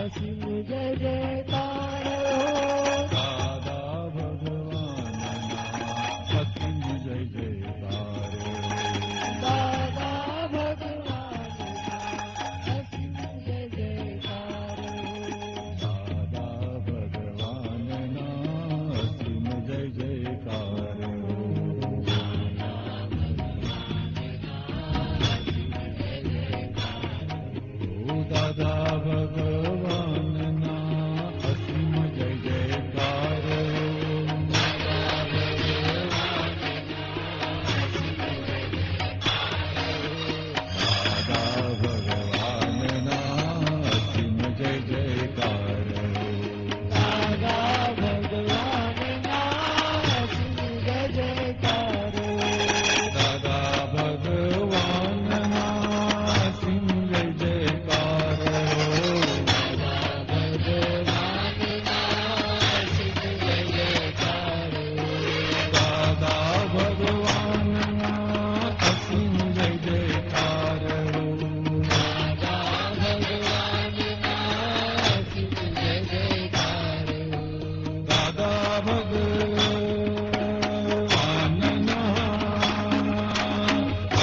અસીમ જય જયકાર દાદા ભગવાનના અસીમ જય જયકાર દાદા ભગવાનના અસીમ જય જયકાર દાદા ભગવાનના અસીમ જય જયકાર દાદા ભગવાનના અસીમ જય જયકાર દાદા ભગવાનના અસીમ જય જયકાર દાદા ભગવાનના અસીમ જય જયકાર દાદા ભગવાનના અસીમ જય જયકાર દાદા ભગવાનના અસીમ જય જયકાર દાદા ભગવાનના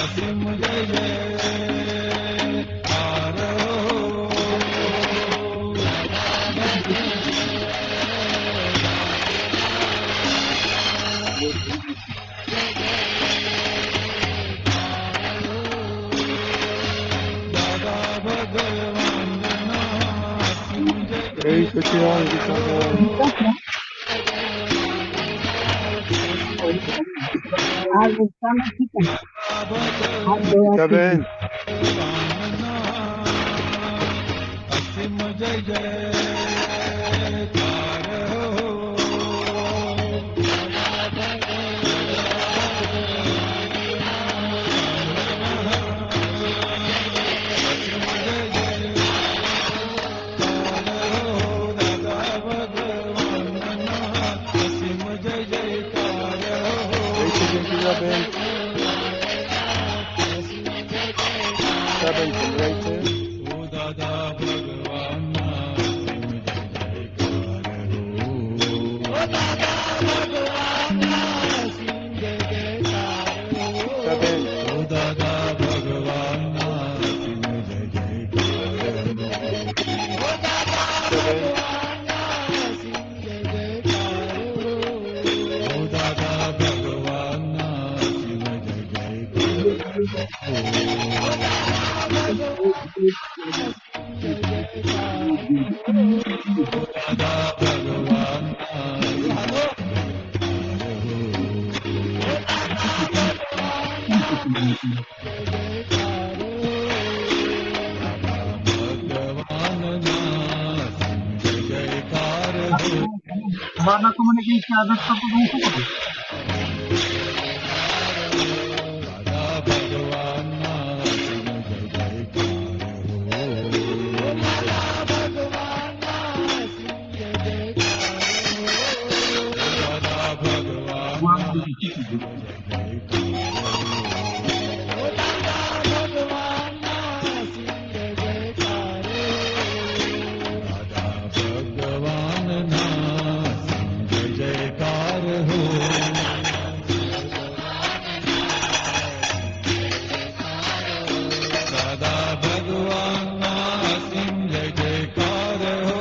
અસીમ જય જયકાર દાદા ભગવાનના અસીમ જય જય સચિદાનંદ ગીતાબેન અસીમ જય જયકાર દાદા ભગવાનના અસીમ જય જયકાર ગીતાબેન ગીતાબેન સંભળાય છે ઓ દાદા ભગવાનના અસીમ જય જયકાર ઓ દાદા ભગવાનના અસીમ જય જયકાર ગીતાબેન ઓ દાદા ભગવાનના અસીમ જય જયકાર ઓ દાદા ભગવાનના અસીમ જય જયકાર ઓ દાદા ભગવાનના અસીમ જય જયકાર દાદા ભગવાનના અસીમ જય જયકાર બાબા મને કઈ આદત તો હું શું કરું દાદા ભગવાનના અસીમ જય જયકાર દાદા ભગવાનના અસીમ જય જયકાર દાદા ભગવાનના અસીમ જય જયકાર હો દાદા ભગવાનના અસીમ જય જયકાર હો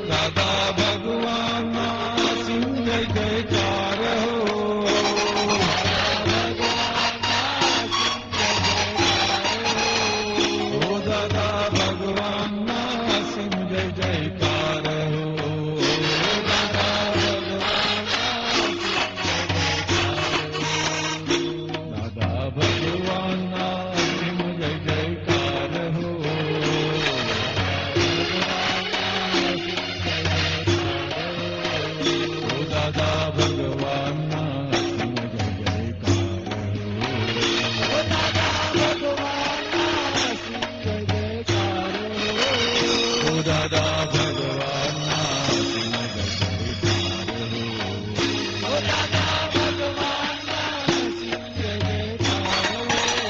દાદા ભગવાનના અસીમ જય જયકાર હો ઓ દાદા ભગવાનના અસીમ જય જયકાર હો દાદા ભગવાનના અસીમ જય જયકાર હો ઓ દાદા ભગવાનના અસીમ જય જયકાર હો દાદા ભગવાનના અસીમ જય જયકાર હો દાદા ભગવાનના અસીમ જય જયકાર હો દાદા ભગવાનના અસીમ જય જયકાર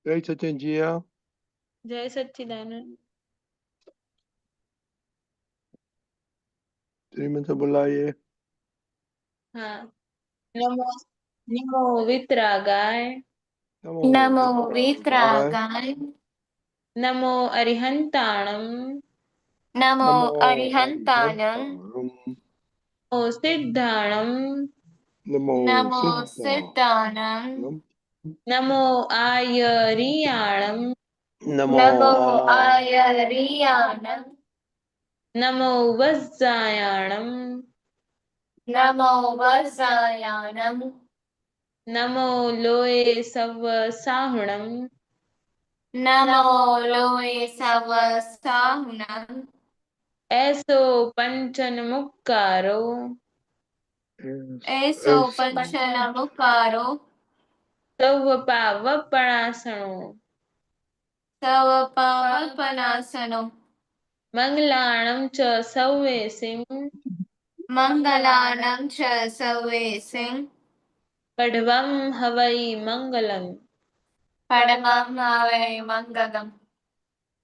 जय सचिन जिया। जय सच्चिदानंद। श्रीमंत बुलाइए। हाँ। नमो नमो वितरागाय। नमो वितरागाय। नमो अरिहंताणम। नमो नमो अरिहंताणं। नमो सिद्धाणम। नमो नमो सिद्धाणं। सिद्धाणं। नमो आयरियाणम। नमो नमो आयर्याणं। नमो वज्जायाणम। नमो वज्रायाणं। नमो लोये सवसाहुणम। नमो लोये सवसाहुणं। ऐसो पंचन मुक्कारो। ऐसो पंचनमुकारो। सौव पावपणासणो। सवपावपनासनो। मंगलाणं च सौवेसिं। मङ्गलानं च सवेसिं। पडवं हवै मंगलम्। परमं हवै मङ्गलम्।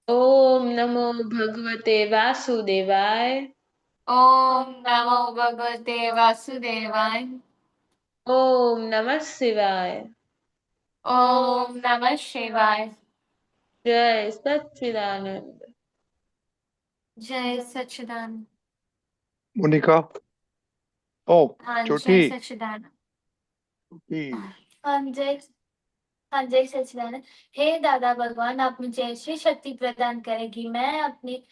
ओम नमो भगवते वासुदेवाय। ॐ नमो भगवते वासुदेवाय। ओम नमः शिवाय। ॐ नमः शिवाय। जय सच्चिदानंद। जय सच्चिदानंद। मोनिका। ओ हाँ छोटी जय सच्चिदानंद। छोटी। हाँ जय। हाँ जय सच्चिदानंद। हे दादा भगवान, आप मुझे ऐसी शक्ति प्रदान करेगी मैं अपनी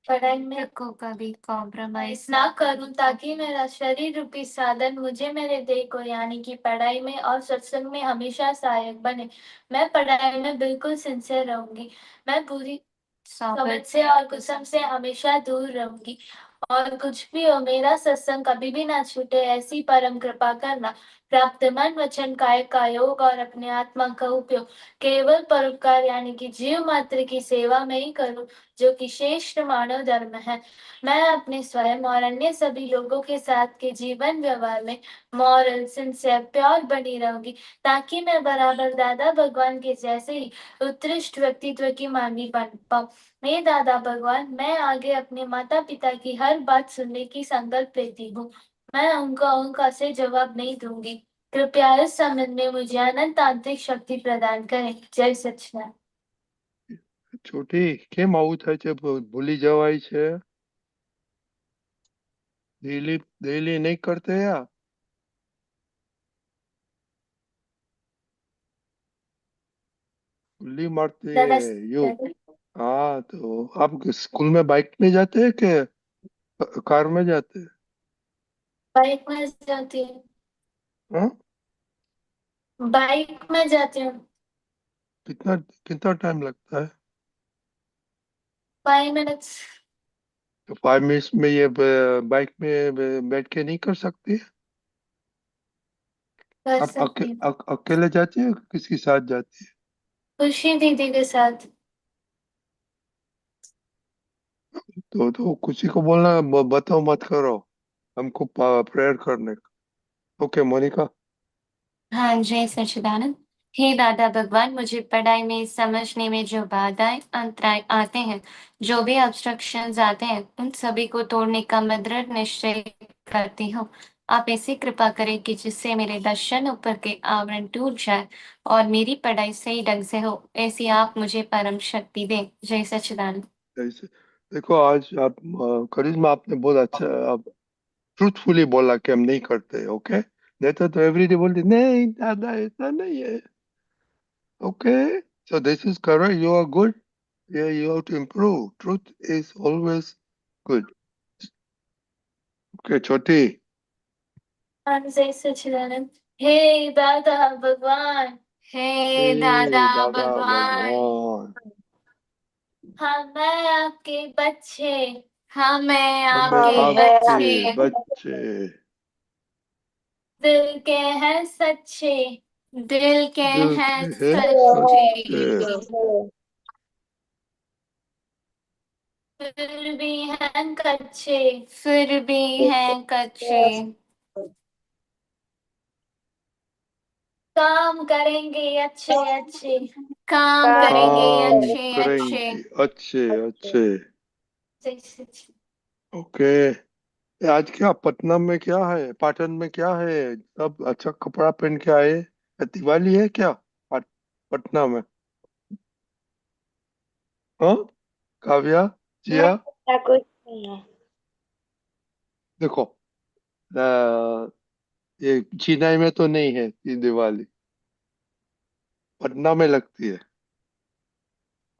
पढ़ाई में को कभी कॉम्प्रोमाइज ना करूं, ताकि मेरा शरीर रूपी साधन मुझे मेरे देह को यानी कि पढ़ाई में और सत्संग में हमेशा सहायक बने। मैं पढ़ाई में बिल्कुल सिंसियर रहूंगी। मैं बुरी समझ से और कुसम से हमेशा दूर रहूंगी। और कुछ भी हो, मेरा सत्संग कभी भी ना छूटे, ऐसी परम कृपा करना। प्राप्त मन वचन काय का योग और अपने आत्मा का उपयोग केवल परोपकार यानी कि जीव मात्र की सेवा में ही करूं, जो कि श्रेष्ठ मानव धर्म है। मैं अपने स्वयं और अन्य सभी लोगों के साथ के जीवन व्यवहार में मॉरल सिंसियर प्योर बनी रहूंगी, ताकि मैं बराबर दादा भगवान के जैसे ही उत्कृष्ट व्यक्तित्व की मानवी बन पाऊं। हे दादा भगवान, मैं आगे अपने माता पिता की हर बात सुनने की संकल्प लेती हूँ। मैं उनका से जवाब नहीं दूंगी। कृपया इस संबंध में मुझे अनंत आंतरिक शक्ति प्रदान करें। जय सच्चिदानंद। छोटी કેમ આવું થાય છે? ભૂલી જવાય છે? डेली डेली नहीं करते या? भूली मारते दादा है यू। हाँ तो आप स्कूल में बाइक में जाते हैं कि कार में जाते हैं? बाइक में जाती हूँ। हाँ? बाइक में जाती हूँ। कितना कितना टाइम लगता है? 5 मिनट्स। तो 5 मिनट्स में ये बाइक में बैठ के नहीं कर सकती? कर आप सकती हूँ। अकेले जाती है किसके साथ जाती खुशी दीदी के साथ। है? तो किसी को बोलना बताओ मत करो, हमको प्रेयर करने का। ओके मोनिका। हाँ जय सच्चिदानंद। हे दादा भगवान, मुझे पढ़ाई में समझने में जो बाधाएं अंतराय आते हैं, जो भी ऑब्स्ट्रक्शंस आते हैं, उन सभी को तोड़ने का मैं दृढ़ निश्चय करती हूँ। आप ऐसी कृपा करें कि जिससे मेरे दर्शन ऊपर के आवरण टूट जाए और मेरी पढ़ाई सही ढंग से हो, ऐसी आप मुझे परम शक्ति दें। जय सच्चिदानंद। ऐसे देखो, आज आप करिश्मा आपने बहुत अच्छा, आप ट्रूथफुली बोला कि हम नहीं करते। ओके, नहीं तो एवरीडे बोलते नहीं दादा ऐसा नहीं है। Okay, so this is correct, you are good. Yeah, you have to improve. Truth is always good. Okay, छोटी। हाँ जय सच्चिदानंद। हे दादा भगवान। हे दादा दादा भगवान। भगवान। हाँ मैं आपके बच्चे। हाँ मैं हमें आपके आपके बच्चे। बच्चे दिल के हैं सच्चे। दिल के दिल हैं के हैं सच्चे। सच्चे। फिर भी हैं कच्चे। फिर भी हैं कच्चे। काम करेंगे अच्छे अच्छे। काम काम करेंगे काम अच्छे अच्छे। करेंगे अच्छे अच्छे। जय श्री कृष्ण। ओके। आज क्या पटना में क्या है, पाटन में क्या है? सब अच्छा कपड़ा पहन के आए, दिवाली है क्या पटना में? हाँ, काव्या, जिया, ऐसा कुछ नहीं है। देखो, ये चेन्नई में तो नहीं है ये दिवाली, पटना में लगती है।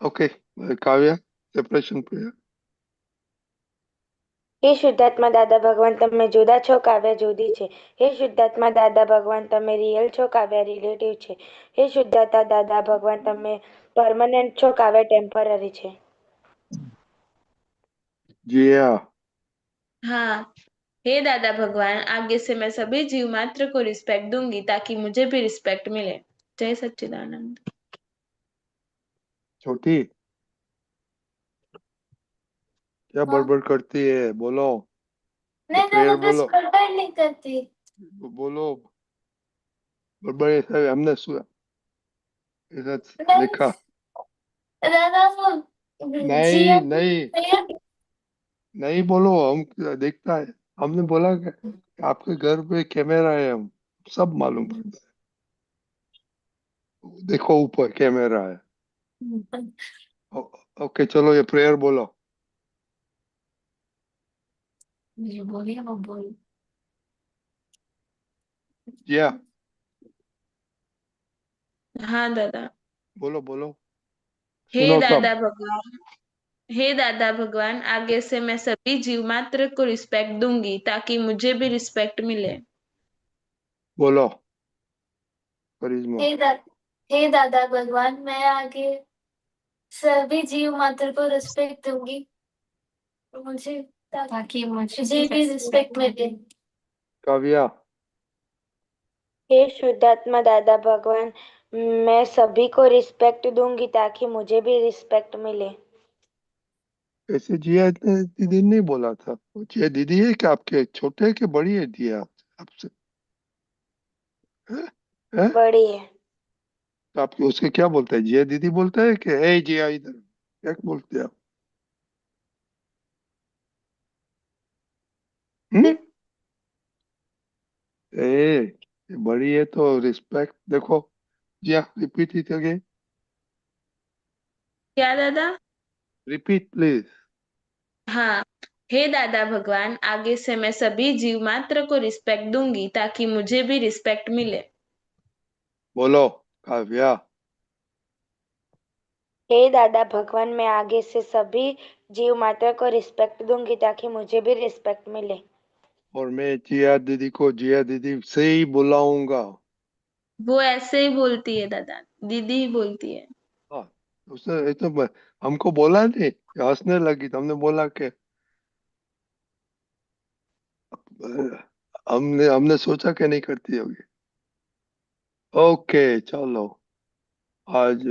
ओके, काव्या, सेपरेशन पे। હે શુદ્ધાત્મા દાદા ભગવાન તમે જુદા છો, કાવ્ય જુદી છે. હે શુદ્ધાત્મા દાદા ભગવાન તમે રિયલ છો, કાવ્ય રિલેટિવ છે. હે શુદ્ધાત્મા દાદા ભગવાન તમે પરમનન્ટ છો, કાવ્ય ટેમ્પરરી છે. जिया, हाँ। हे दादा भगवान, आगे से मैं सभी जीव मात्र को रिस्पेक्ट दूंगी ताकि मुझे भी रिस्पेक्ट मिले। जय सच्चिदानंद। छोटी, क्या हाँ। बड़बड़ करती है, बोलो। नहीं प्रेयर दादा बस बोलो, बड़बड़ नहीं करती। बोलो। बड़बड़ ऐसा हमने सुना, ऐसा नहीं देखा। दादा वो जिया नहीं की नहीं prayer- नहीं बोलो, हम देखता है। हमने बोला कि आपके घर पे कैमरा है, हम सब मालूम पड़ता है। देखो ऊपर कैमरा है। ओके, चलो ये प्रेयर बोलो। ये बोलिए वो बोल। जिया, हाँ दादा। बोलो बोलो, हे सुनो सब। दादा भगवान, हे दादा भगवान, आगे से मैं सभी जीव मात्र को रिस्पेक्ट दूंगी ताकि मुझे भी रिस्पेक्ट मिले। बोलो, करिश्मा। हे दादा भगवान मैं आगे सभी जीव मात्र को रिस्पेक्ट दूंगी मुझे ताकि मुझे भी रिस्पेक्ट मिले। काव्या, हे शुद्धात्मा दादा भगवान मैं सभी को रिस्पेक्ट दूंगी ताकि मुझे भी रिस्पेक्ट मिले। ऐसे जिया इतने दीदी नहीं बोला था। वो जिया दीदी है कि आपके छोटे है कि बड़ी है जिया आपसे? हैं? हैं? बड़ी है। तो आप उसके क्या बोलते हैं, जिया दीदी बोलते हैं कि ए जिया इधर, क्या बोलते हैं आप? हम्म? ए, ये बड़ी है तो रिस्पेक्ट देखो। जिया, रिपीट इट अगेन, क्या दादा? Repeat please. हाँ। हे दादा भगवान, आगे से मैं सभी जीव मात्र को रिस्पेक्ट दूंगी ताकि मुझे भी रिस्पेक्ट मिले। बोलो, काव्या। हे दादा भगवान मैं आगे से सभी जीव मात्र को रिस्पेक्ट दूंगी ताकि मुझे भी रिस्पेक्ट मिले। और मैं जिया दीदी को जिया दीदी से ही बुलाऊंगा। वो ऐसे ही बोलती है दादा, दीदी ही बोलती है। हाँ, उसने ये तो हमको बोला नहीं, ये हंसने लगी तो हमने बोला कि हमने हमने सोचा कि नहीं करती होगी। ओके, चलो। आज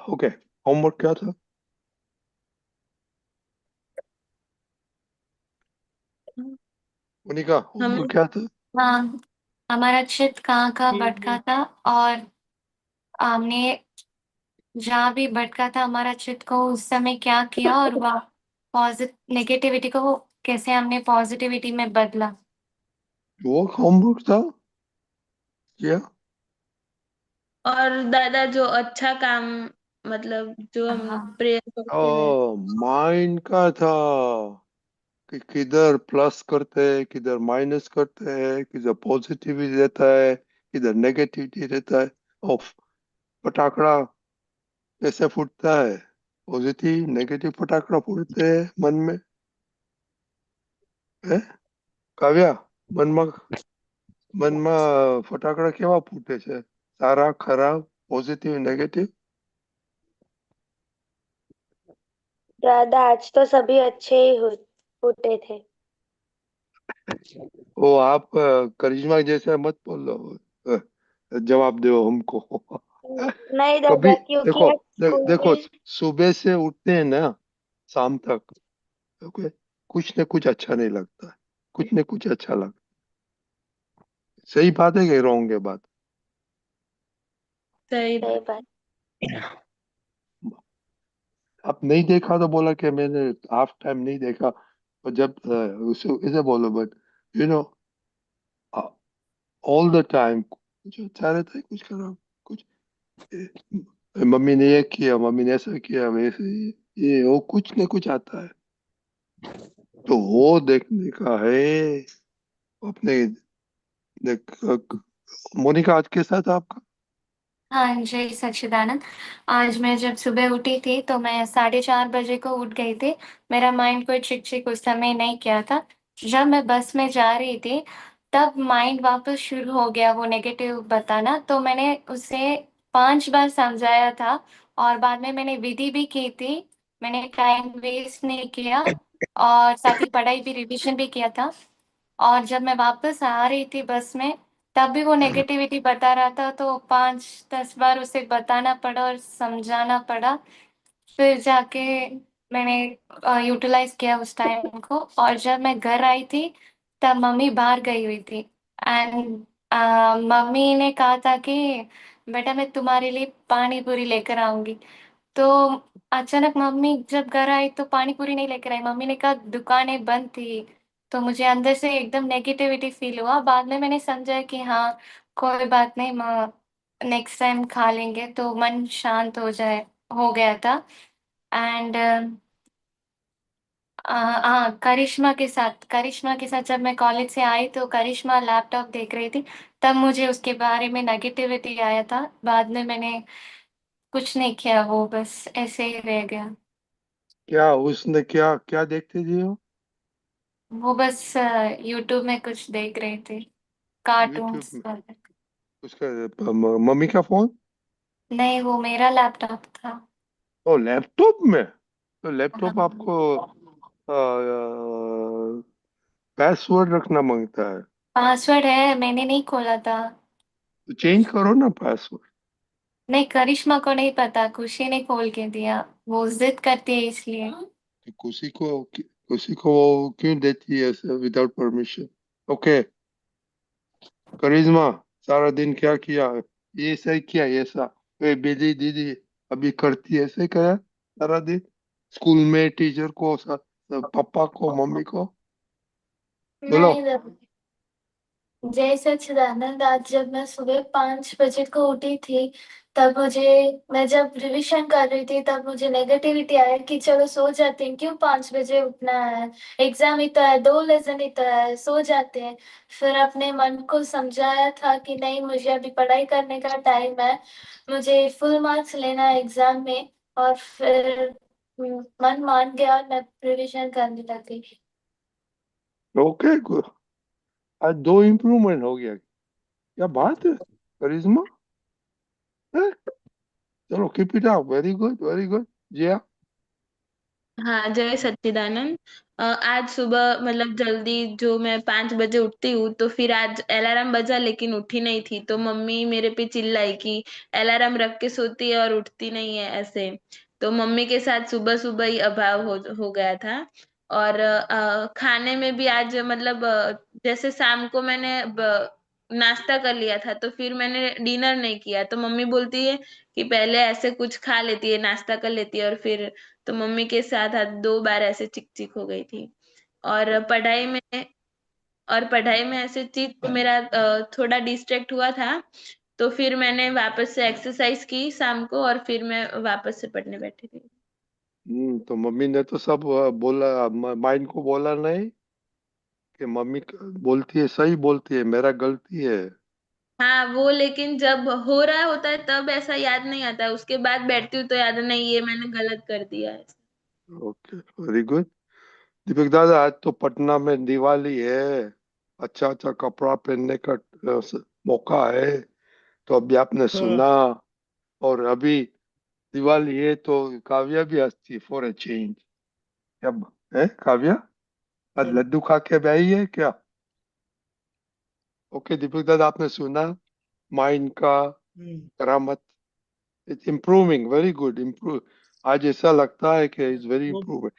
ओके, होमवर्क क्या था? उन्हीं का हमें होमवर्क क्या था? हाँ हमारा चित्त कहाँ कहाँ भटका था और हमने जहाँ भी भटका था हमारा चित्त को उस समय क्या किया और वह नेगेटिविटी को कैसे हमने पॉजिटिविटी में बदला। वो होमवर्क था क्या? और दादा जो अच्छा काम, मतलब जो हम हाँ प्रेयर करते हैं। ओ, माइंड का था कि किधर प्लस करते हैं, किधर माइनस करते हैं, किधर पॉजिटिविटी रहता है, किधर नेगेटिविटी रहता है। ऑफ फटाकड़ा कैसे फूटता है, पॉजिटिव नेगेटिव फटाकड़ा फूटते हैं मन में, है काव्या? મનમાં ફટાકડા કેવા ફૂટે છે, સારા ખરાબ, પોઝિટિવ નેગેટિવ? दादा आज तो सभी अच्छे ही फूटे थे। वो आप करिश्मा जैसे मत बोलो, जवाब दो हमको। नहीं कभी दादा क्योंकि देखो, आज स्कूल देखो, में सुबह से उठते हैं ना, शाम तक, ओके, कुछ न कुछ अच्छा नहीं लगता है, कुछ न कुछ अच्छा लगता सही बात है कि रॉन्ग है बात? सही सही बात। आप नहीं देखा तो बोला कि मैंने हाफ टाइम नहीं देखा, और जब उसे इसे बोलो, but you know all the time कुछ अच्छा रहता है, कुछ खराब, कुछ मम्मी ने ये किया, मम्मी ने ऐसा किया, वैसे ये वो कुछ न कुछ आता है, तो वो देखने का है अपने। देख, मोनिका आज के साथ आपका? हाँ जी सच्चिदानंद। आज मैं जब सुबह उठी थी तो मैं 4:30 बजे को उठ गई थी। मेरा माइंड कोई चिक चिक उस समय नहीं किया था। जब मैं बस में जा रही थी तब माइंड वापस शुरू हो गया वो नेगेटिव बताना, तो मैंने उसे 5 बार समझाया था और बाद में मैंने विधि भी की थी। मैंने टाइम वेस्ट नहीं किया और साथ ही पढ़ाई भी रिवीजन भी किया था। और जब मैं वापस आ रही थी बस में तब भी वो नेगेटिविटी बता रहा था, तो 5-10 बार उसे बताना पड़ा और समझाना पड़ा। फिर जाके मैंने यूटिलाइज किया उस टाइम को। और जब मैं घर आई थी तब मम्मी बाहर गई हुई थी एंड मम्मी ने कहा था कि बेटा मैं तुम्हारे लिए पानी पूरी लेकर आऊंगी। तो अचानक मम्मी जब घर आई तो पानी पूरी नहीं लेकर आई। मम्मी ने कहा दुकानें बंद थी। तो मुझे अंदर से एकदम नेगेटिविटी फील हुआ। बाद में मैंने समझा कि हाँ कोई बात नहीं माँ, नेक्स्ट टाइम खा लेंगे, तो मन शांत हो गया था। एंड हाँ करिश्मा के साथ जब मैं कॉलेज से आई तो करिश्मा लैपटॉप देख रही थी। तब मुझे उसके बारे में नेगेटिविटी आया था। बाद में मैंने कुछ नहीं किया, वो बस ऐसे ही रह गया। क्या उसने क्या क्या देखते थे वो? वो बस यूट्यूब में कुछ देख रहे थे, यूट्यूब कार्टून्स। में? उसका मम्मी का फोन? नहीं वो मेरा लैपटॉप था। ओ, लैपटॉप में? तो लैपटॉप हाँ आपको पासवर्ड रखना मांगता है, पासवर्ड है, मैंने नहीं खोला था। तो चेंज करो ना पासवर्ड। नहीं करिश्मा को नहीं पता, खुशी ने खोल के दिया। वो जिद करती है इसलिए। तो किसी को वो क्यों देती है विदाउट परमिशन? ओके, करिश्मा, सारा दिन क्या किया? ये सही किया, ये सा। वे बिली दीदी अभी करती है ऐसे क्या सारा दिन? स्कूल में टीचर को, पापा को, मम्मी को बोलो। नहीं जय सच्चिदानंद। आज जब मैं सुबह 5 बजे को उठी थी तब मुझे, मैं जब रिवीजन कर रही थी तब मुझे नेगेटिविटी आया कि चलो सो जाते हैं, क्यों 5 बजे उठना है, एग्जाम ही तो है, 2 लेसन ही तो है, सो जाते हैं। फिर अपने मन को समझाया था कि नहीं मुझे अभी पढ़ाई करने का टाइम है, मुझे फुल मार्क्स लेना है एग्जाम में। और फिर मन मान गया और मैं रिवीजन करने लगी। ओके, आज 2 इम्प्रूवमेंट हो गया, क्या बात है करिश्मा! हैं? चलो, keep it up, very good, very good. जी हाँ। हाँ, जय सच्चिदानंद। आज सुबह मतलब जल्दी, जो मैं 5 बजे उठती हूँ, तो फिर आज अलार्म बजा लेकिन उठी नहीं थी, तो मम्मी मेरे पे चिल्लाई कि अलार्म रख के सोती है और उठती नहीं है ऐसे। तो मम्मी के साथ सुबह सुबह ही अभाव हो गया था। और खाने में भी आज मतलब जैसे शाम को मैंने नाश्ता कर लिया था, तो फिर मैंने डिनर नहीं किया, तो मम्मी बोलती है कि पहले ऐसे कुछ खा लेती है, नाश्ता कर लेती है और फिर। तो मम्मी के साथ आज 2 बार ऐसे चिक चिक हो गई थी। और पढ़ाई में ऐसे चीज मेरा थोड़ा डिस्ट्रैक्ट हुआ था। तो फिर मैंने वापस से एक्सरसाइज की शाम को और फिर मैं वापस से पढ़ने बैठी थी। तो मम्मी ने तो सब बोला, माइंड को बोला नहीं कि मम्मी बोलती है, सही बोलती है, मेरा गलती है? हाँ वो, लेकिन जब हो रहा होता है तब ऐसा याद नहीं आता है, उसके बाद बैठती हूँ तो याद नहीं, ये मैंने गलत कर दिया है। Okay, very good. दीपक दादा, आज तो पटना में दिवाली है, अच्छा अच्छा कपड़ा पहनने का मौका है, तो अभी आपने हाँ। सुना, और अभी दिवाली है तो काव्या भी हंसती फॉर ए चेंज। क्या है काव्या? आज लड्डू खा के आई है क्या? ओके दीपक दादा, आपने सुना माइंड का हम्म, Karamat, it's improving, very good, improve. आज ऐसा लगता है कि इट्स वेरी वो इम्प्रूव।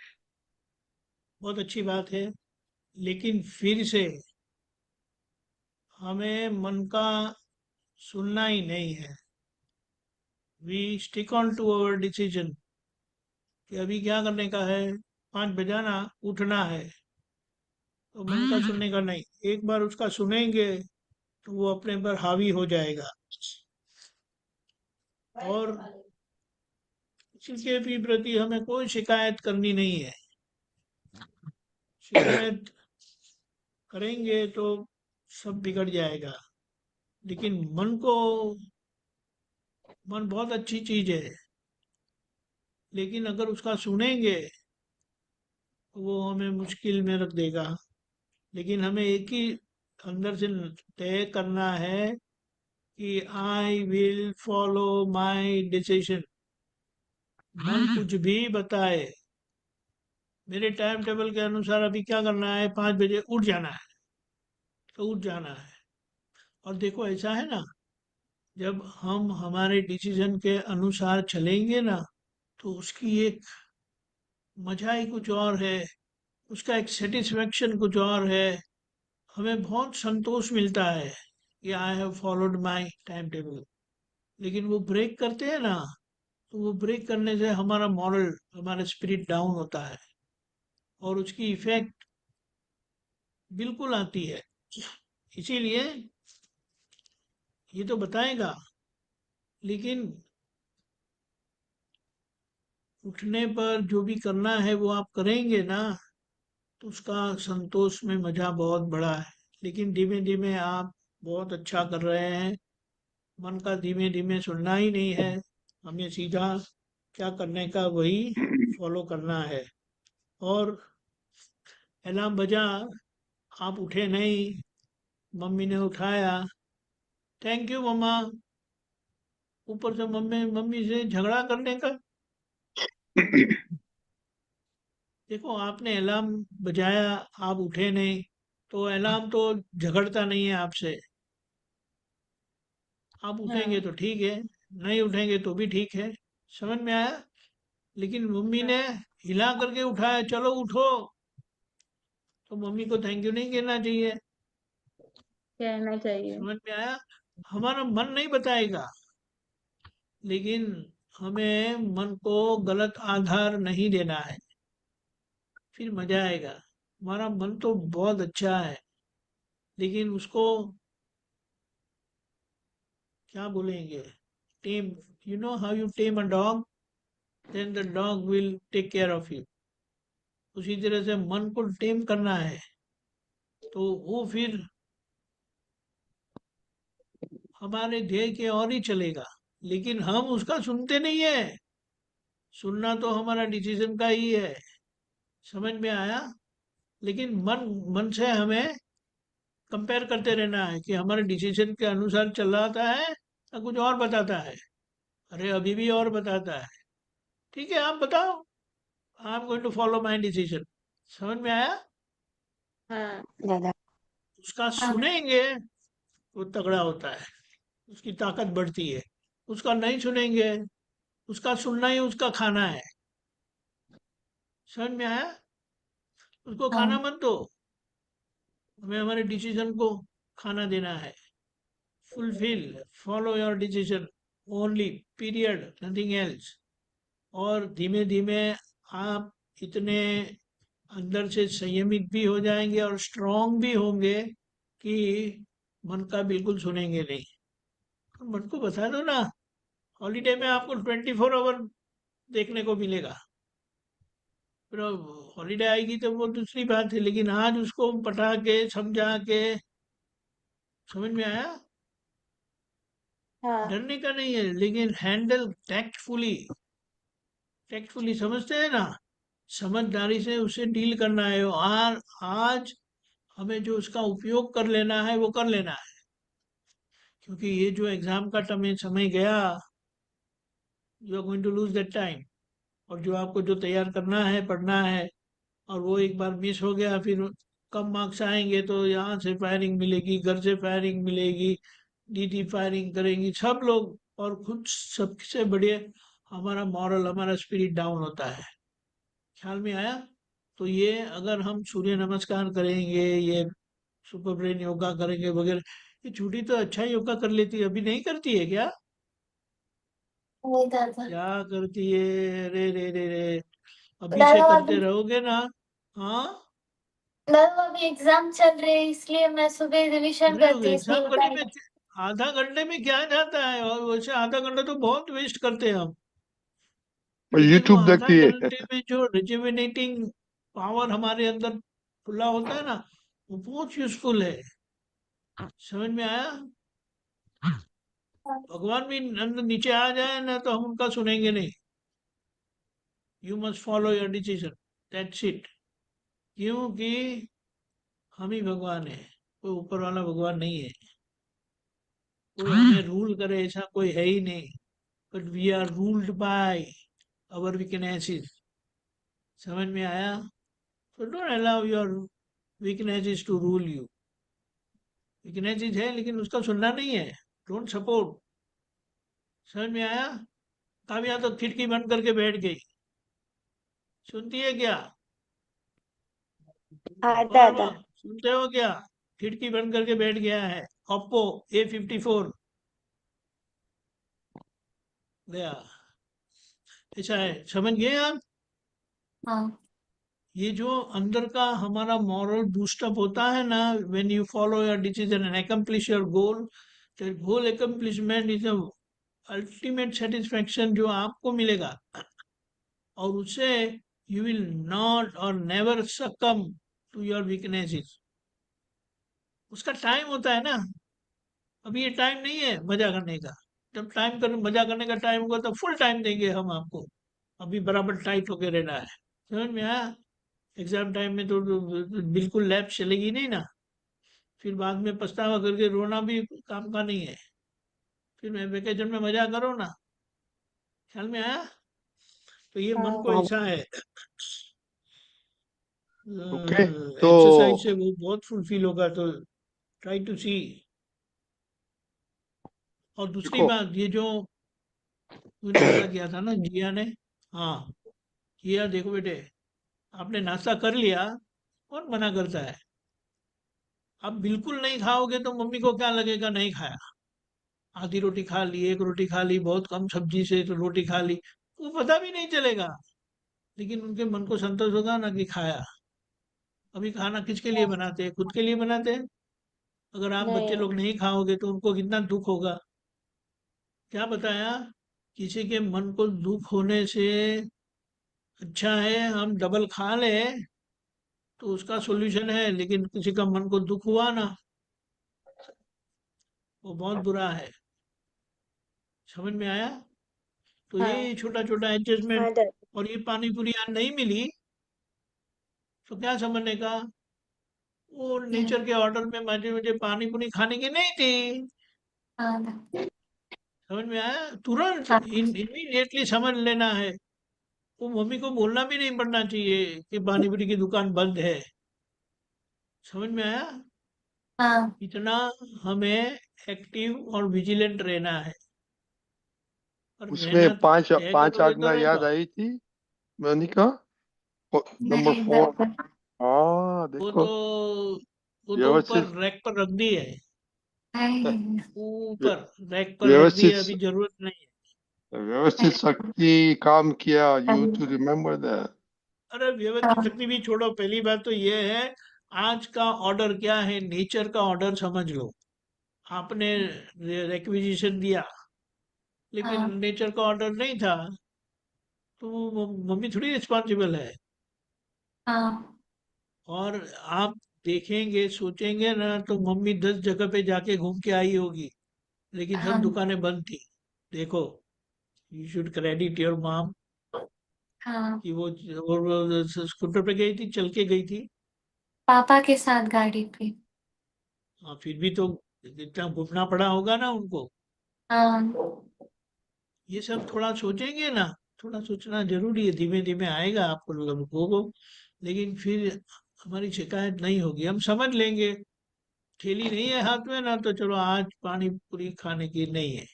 बहुत अच्छी बात है। लेकिन फिर से हमें मन का सुनना ही नहीं है। We stick on to our decision कि अभी क्या करने का है, 5 बजाना, उठना है। तो मन का सुनने का नहीं, एक बार उसका सुनेंगे तो वो अपने पर हावी हो जाएगा। और किसी के भी प्रति हमें कोई शिकायत करनी नहीं है। शिकायत करेंगे तो सब बिगड़ जाएगा। लेकिन मन बहुत अच्छी चीज है, लेकिन अगर उसका सुनेंगे तो वो हमें मुश्किल में रख देगा। लेकिन हमें एक ही अंदर से तय करना है कि I will follow my decision. मन कुछ भी बताए, मेरे टाइम टेबल के अनुसार अभी क्या करना है, 5 बजे उठ जाना है तो उठ जाना है। और देखो ऐसा है ना, जब हम हमारे डिसीजन के अनुसार चलेंगे ना, तो उसकी एक मजा ही कुछ और है, उसका एक सेटिस्फेक्शन कुछ और है। हमें बहुत संतोष मिलता है कि I have followed my time table. लेकिन वो ब्रेक करते हैं ना, तो वो ब्रेक करने से हमारा मॉरल, हमारा स्पिरिट डाउन होता है और उसकी इफेक्ट बिल्कुल आती है। इसीलिए ये तो बताएगा, लेकिन उठने पर जो भी करना है वो आप करेंगे ना, तो उसका संतोष में मजा बहुत बड़ा है। लेकिन धीमे धीमे आप बहुत अच्छा कर रहे हैं। मन का धीमे धीमे सुनना ही नहीं है, हमें सीधा क्या करने का वही फॉलो करना है। और अलार्म बजा, आप उठे नहीं, मम्मी ने उठाया, थैंक यू मम्मा, ऊपर से मम्मी मम्मी से झगड़ा करने का। देखो आपने अलार्म बजाया, आप उठे नहीं, तो अलार्म तो झगड़ता नहीं है आपसे। आप उठेंगे हाँ तो ठीक है, नहीं उठेंगे तो भी ठीक है। समझ में आया? लेकिन मम्मी हाँ ने हिला करके उठाया, चलो उठो, तो मम्मी को थैंक यू नहीं कहना चाहिए। कहना चाहिए। समझ में आया? हमारा मन नहीं बताएगा, लेकिन हमें मन को गलत आधार नहीं देना है, फिर मजा आएगा। हमारा मन तो बहुत अच्छा है, लेकिन उसको क्या बोलेंगे, tame, you know how you tame a dog, then the dog will take care of you. उसी तरह से मन को टेम करना है, तो वो फिर हमारे ध्येय के और ही चलेगा। लेकिन हम उसका सुनते नहीं है। सुनना तो हमारा डिसीजन का ही है। समझ में आया? लेकिन मन मन से हमें कंपेयर करते रहना है कि हमारे डिसीजन के अनुसार चल रहा है या कुछ और बताता है। अरे अभी भी और बताता है। ठीक है, आप बताओ, I am going to follow my decision. समझ में आया? हाँ दादा उसका हाँ सुनेंगे वो तगड़ा होता है, उसकी ताकत बढ़ती है। उसका नहीं सुनेंगे, उसका सुनना ही उसका खाना है। समझ में आया? उसको खाना हाँ मत दो, हमें हमारे डिसीजन को खाना देना है। Fulfil, follow your decision only, period, nothing else. और धीमे धीमे आप इतने अंदर से संयमित भी हो जाएंगे और स्ट्रांग भी होंगे कि मन का बिल्कुल सुनेंगे नहीं। तो मन को बता दो ना, हॉलीडे में आपको 24 आवर देखने को मिलेगा। फिर हॉलीडे आएगी तो वो दूसरी बात है, लेकिन आज उसको पढ़ा के समझा के, समझ में आया? हाँ डरने का नहीं है, लेकिन हैंडल टैक्टफुली, टैक्टफुली समझते हैं ना, समझदारी से उसे डील करना है। और आज हमें जो उसका उपयोग कर लेना है वो कर लेना है, क्योंकि ये जो एग्जाम का समय गया, you are going to lose that time. और जो आपको जो तैयार करना है, पढ़ना है, और वो एक बार मिस हो गया, फिर कम मार्क्स आएंगे तो यहाँ से फायरिंग मिलेगी, घर से फायरिंग मिलेगी, दीदी फायरिंग करेंगी, सब लोग। और खुद सबसे बढ़िया हमारा मॉरल, हमारा स्पिरिट डाउन होता है। ख्याल में आया? तो ये अगर हम सूर्य नमस्कार करेंगे, ये सुपर ब्रेन योगा करेंगे वगैरह, ये छुट्टी तो अच्छा योगा कर लेती है, अभी नहीं करती है क्या? नहीं दादा। क्या करती है? रे रे रे रे, अभी से दादा करते अभी रहोगे ना? हाँ, दादा अभी एग्जाम चल रहे हैं इसलिए मैं सुबह रिवीजन अरे करती हूँ इसलिए एग्जाम करने बताया। में आधा घंटे में क्या जाता है, और वैसे आधा घंटा तो बहुत वेस्ट करते हैं हम। और लेकिन वो यूट्यूब आधा देखती है। घंटे में जो रिजुविनेटिंग पावर हमारे अंदर खुला होता है ना, वो बहुत यूजफुल है। समझ में आया? भगवान भी अंदर नीचे आ जाए ना तो हम उनका सुनेंगे नहीं। You must follow your decision, that's it. क्योंकि हम ही भगवान है, कोई ऊपर वाला भगवान नहीं है। कोई हमें रूल करे ऐसा कोई है ही नहीं। But we are ruled by our weaknesses. समझ में आया? So don't allow your weaknesses to rule you. Weaknesses है लेकिन उसका सुनना नहीं है। Don't support. समझ में आया? काव्या तो खिड़की बंद करके बैठ गई, सुनती है क्या? हाँ वर्मा, दादा। सुनते हो क्या? खिड़की बंद करके बैठ गया है। ओप्पो A54 गया। ऐसा है, समझ गए आप? हाँ ये जो अंदर का हमारा मॉरल बूस्टअप होता है ना, when you follow your decision and accomplish your goal, the goal accomplishment is ultimate satisfaction जो आपको मिलेगा। और उससे यू विल नॉट और never succumb to your weaknesses. उसका टाइम होता है ना, अभी ये टाइम नहीं है मजा करने का। जब टाइम कर मजा करने का टाइम होगा तो फुल टाइम देंगे हम आपको। अभी बराबर टाइट होके रहना है। समझ में आया? एग्जाम टाइम में तो बिल्कुल लैब चलेगी नहीं ना, फिर बाद में पछतावा करके रोना भी काम का नहीं है। फिर मैं वेकेशन में मजा करो ना। ख्याल में आया? तो ये मन को हाँ हाँ, ऐसा है, ओके। तो एक्सरसाइज से वो बहुत फुलफिल होगा, तो ट्राई टू सी। और दूसरी देखो, बात, ये जो नाश्ता किया था ना जिया ने, हाँ, जिया देखो बेटे, आपने नाश्ता कर लिया, कौन मना करता है? आप बिल्कुल नहीं खाओगे तो मम्मी को क्या लगेगा नहीं खाया। आधी रोटी खा ली, एक रोटी खा ली, बहुत कम सब्जी से तो रोटी खा ली, वो पता भी नहीं चलेगा। लेकिन उनके मन को संतोष होगा ना कि खाया। अभी खाना किसके लिए बनाते हैं? खुद के लिए बनाते हैं। अगर आप बच्चे नहीं। लोग नहीं खाओगे तो उनको कितना दुख होगा। क्या बताया? किसी के मन को दुख होने से अच्छा है हम डबल खा ले, तो उसका सॉल्यूशन है। लेकिन किसी का मन को दुख हुआ ना, वो बहुत बुरा है। समझ में आया? तो हाँ। ये छोटा छोटा हाँ एडजस्टमेंट। दादा। और ये पानी पूरी आज नहीं मिली तो क्या समझने का? वो नेचर के ऑर्डर में मुझे मुझे पानी पूरी खाने की नहीं थी। हाँ समझ में आया? तुरंत हाँ इमीडिएटली समझ लेना है। वो मम्मी को बोलना भी नहीं पड़ना चाहिए कि पानी पूरी की दुकान बंद है। समझ में आया? हाँ इतना हमें एक्टिव और विजिलेंट रहना है। और उसमें मेहनत पांच तय पांच करोगे तो आज्ञा याद रहेगा। आई थी मोनिका। नंबर नहीं 4। दादा। हाँ वो देखो, तो वो तो ऊपर व्यवस्थित रैक पर रख दी है। नहीं व्य- ऊपर रैक पर रख दी है, व्यवस्थित अभी जरूरत नहीं है। व्यवस्थित शक्ति काम किया। You to remember that. अरे व्यवस्थित शक्ति भी छोड़ो, पहली बात तो ये है, आज का ऑर्डर क्या है? नेचर का ऑर्डर समझ लो। आपने रिक्वेजिशन दिया, लेकिन हाँ नेचर का ऑर्डर नहीं था, तो वो मम्मी थोड़ी रिस्पॉन्सिबल है। हाँ और आप देखेंगे सोचेंगे ना तो मम्मी 10 जगह पे जाके घूम के आई होगी, लेकिन सब हाँ दुकानें बंद थी। देखो, you should credit your mom हाँ कि वो स्कूटर पे गई थी, चल के गई थी। पापा के साथ गाड़ी पे। हाँ, फिर भी तो इतना घूमना पड़ा होगा ना उनको। हाँ ये सब थोड़ा सोचेंगे ना, थोड़ा सोचना जरूरी है। धीमे धीमे आएगा आपको लोगों को, लेकिन फिर हमारी शिकायत नहीं होगी, हम समझ लेंगे। थैली नहीं है हाथ में ना, तो चलो आज पानी पूरी खाने की नहीं है,